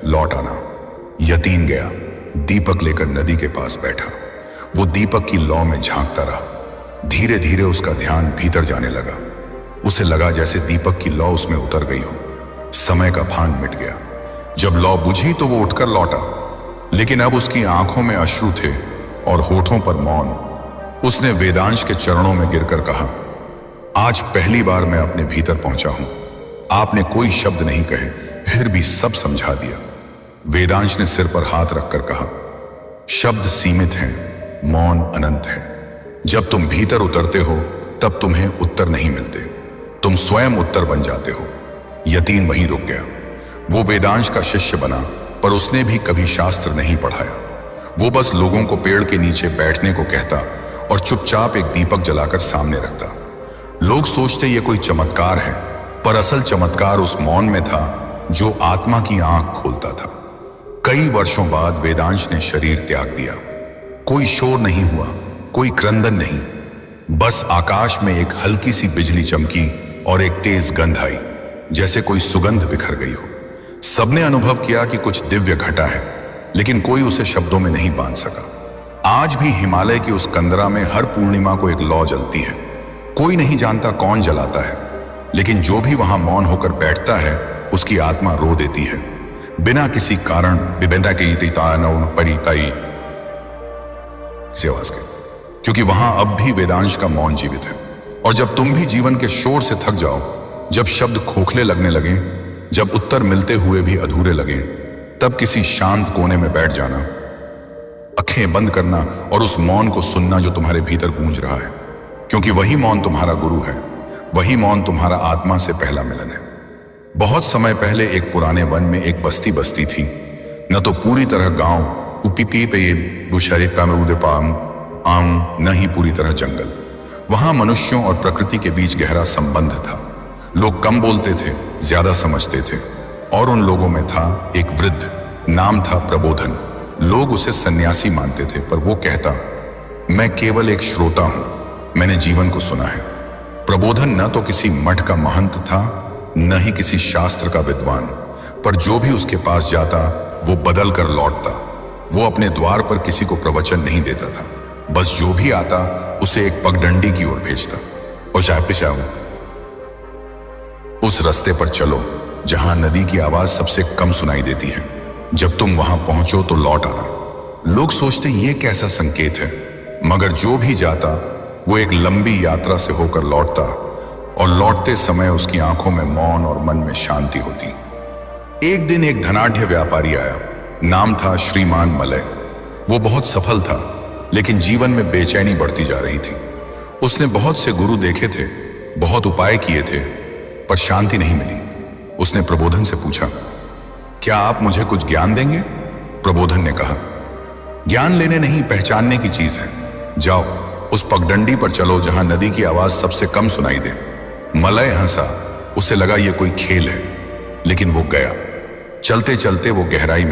लौट आना। यतीन गया, दीपक लेकर नदी के पास बैठा। वो दीपक की लौ में झांकता रहा। धीरे धीरे उसका ध्यान भीतर जाने लगा। उसे लगा जैसे दीपक की लौ उसमें उतर गई हो। समय का भान मिट गया। जब लौ बुझी तो वो उठकर लौटा, लेकिन अब उसकी आंखों में अश्रु थे और होठों पर मौन। उसने वेदांश के चरणों में गिरकर कहा, आज पहली बार मैं अपने भीतर पहुंचा हूं। आपने कोई शब्द नहीं कहे, फिर भी सब समझा दिया। वेदांश ने सिर पर हाथ रखकर कहा, शब्द सीमित हैं, मौन अनंत है। जब तुम भीतर उतरते हो तब तुम्हें उत्तर नहीं मिलते, तुम स्वयं उत्तर बन जाते हो। यतीन वहीं रुक गया। वो वेदांश का शिष्य बना, पर उसने भी कभी शास्त्र नहीं पढ़ाया। वो बस लोगों को पेड़ के नीचे बैठने को कहता और चुपचाप एक दीपक जलाकर सामने रखता। लोग सोचते ये कोई चमत्कार है, पर असल चमत्कार उस मौन में था जो आत्मा की आंख खोलता था। कई वर्षों बाद वेदांश ने शरीर त्याग दिया। कोई शोर नहीं हुआ, कोई क्रंदन नहीं, बस आकाश में एक हल्की सी बिजली चमकी और एक तेज गंध आई, जैसे कोई सुगंध बिखर गई हो। सबने अनुभव किया कि कुछ दिव्य घटा है, लेकिन कोई उसे शब्दों में नहीं बांध सका। आज भी हिमालय की उस कंदरा में हर पूर्णिमा को एक लौ जलती है। कोई नहीं जानता कौन जलाता है, लेकिन जो भी वहां मौन होकर बैठता है उसकी आत्मा रो देती है, बिना किसी कारण, किसी आवाज के, क्योंकि वहां अब भी वेदांश का मौन जीवित है। और जब तुम भी जीवन के शोर से थक जाओ, जब शब्द खोखले लगने लगे, जब उत्तर मिलते हुए भी अधूरे लगे, तब किसी शांत कोने में बैठ जाना, आंखें बंद करना और उस मौन को सुनना जो तुम्हारे भीतर गूंज रहा है, क्योंकि वही मौन तुम्हारा गुरु है, वही मौन तुम्हारा आत्मा से पहला मिलन है। बहुत समय पहले एक पुराने वन में एक बस्ती बस्ती थी। न तो पूरी तरह गांव, न ही पूरी तरह जंगल। वहां मनुष्यों और प्रकृति के बीच गहरा संबंध था। लोग कम बोलते थे, ज्यादा समझते थे। और उन लोगों में था एक वृद्ध, नाम था प्रबोधन। लोग उसे सन्यासी मानते थे, पर वो कहता, मैं केवल एक श्रोता हूं, मैंने जीवन को सुना है। प्रबोधन न तो किसी मठ का महंत था, न ही किसी शास्त्र का विद्वान, पर जो भी उसके पास जाता वो बदल कर लौटता। वो अपने द्वार पर किसी को प्रवचन नहीं देता था, बस जो भी आता उसे एक पगडंडी की ओर भेजता, और चाहे उस रास्ते पर चलो जहां नदी की आवाज सबसे कम सुनाई देती है। जब तुम वहां पहुंचो तो लौट आना। लोग सोचते ये कैसा संकेत है, मगर जो भी जाता वो एक लंबी यात्रा से होकर लौटता, और लौटते समय उसकी आंखों में मौन और मन में शांति होती। एक दिन एक धनाढ्य व्यापारी आया, नाम था श्रीमान मलय। वो बहुत सफल था, लेकिन जीवन में बेचैनी बढ़ती जा रही थी। उसने बहुत से गुरु देखे थे, बहुत उपाय किए थे, पर शांति नहीं मिली। उसने प्रबोधन से पूछा, क्या आप मुझे कुछ ज्ञान देंगे? प्रबोधन ने कहा, ज्ञान लेने नहीं, पहचानने की चीज है। जाओ उस पगडंडी पर चलो जहां नदी की आवाज सबसे कम सुनाई दे। मलय हंसा, उसे लगा ये कोई खेल है, लेकिन वो गया। चलते चलते वो गहराई में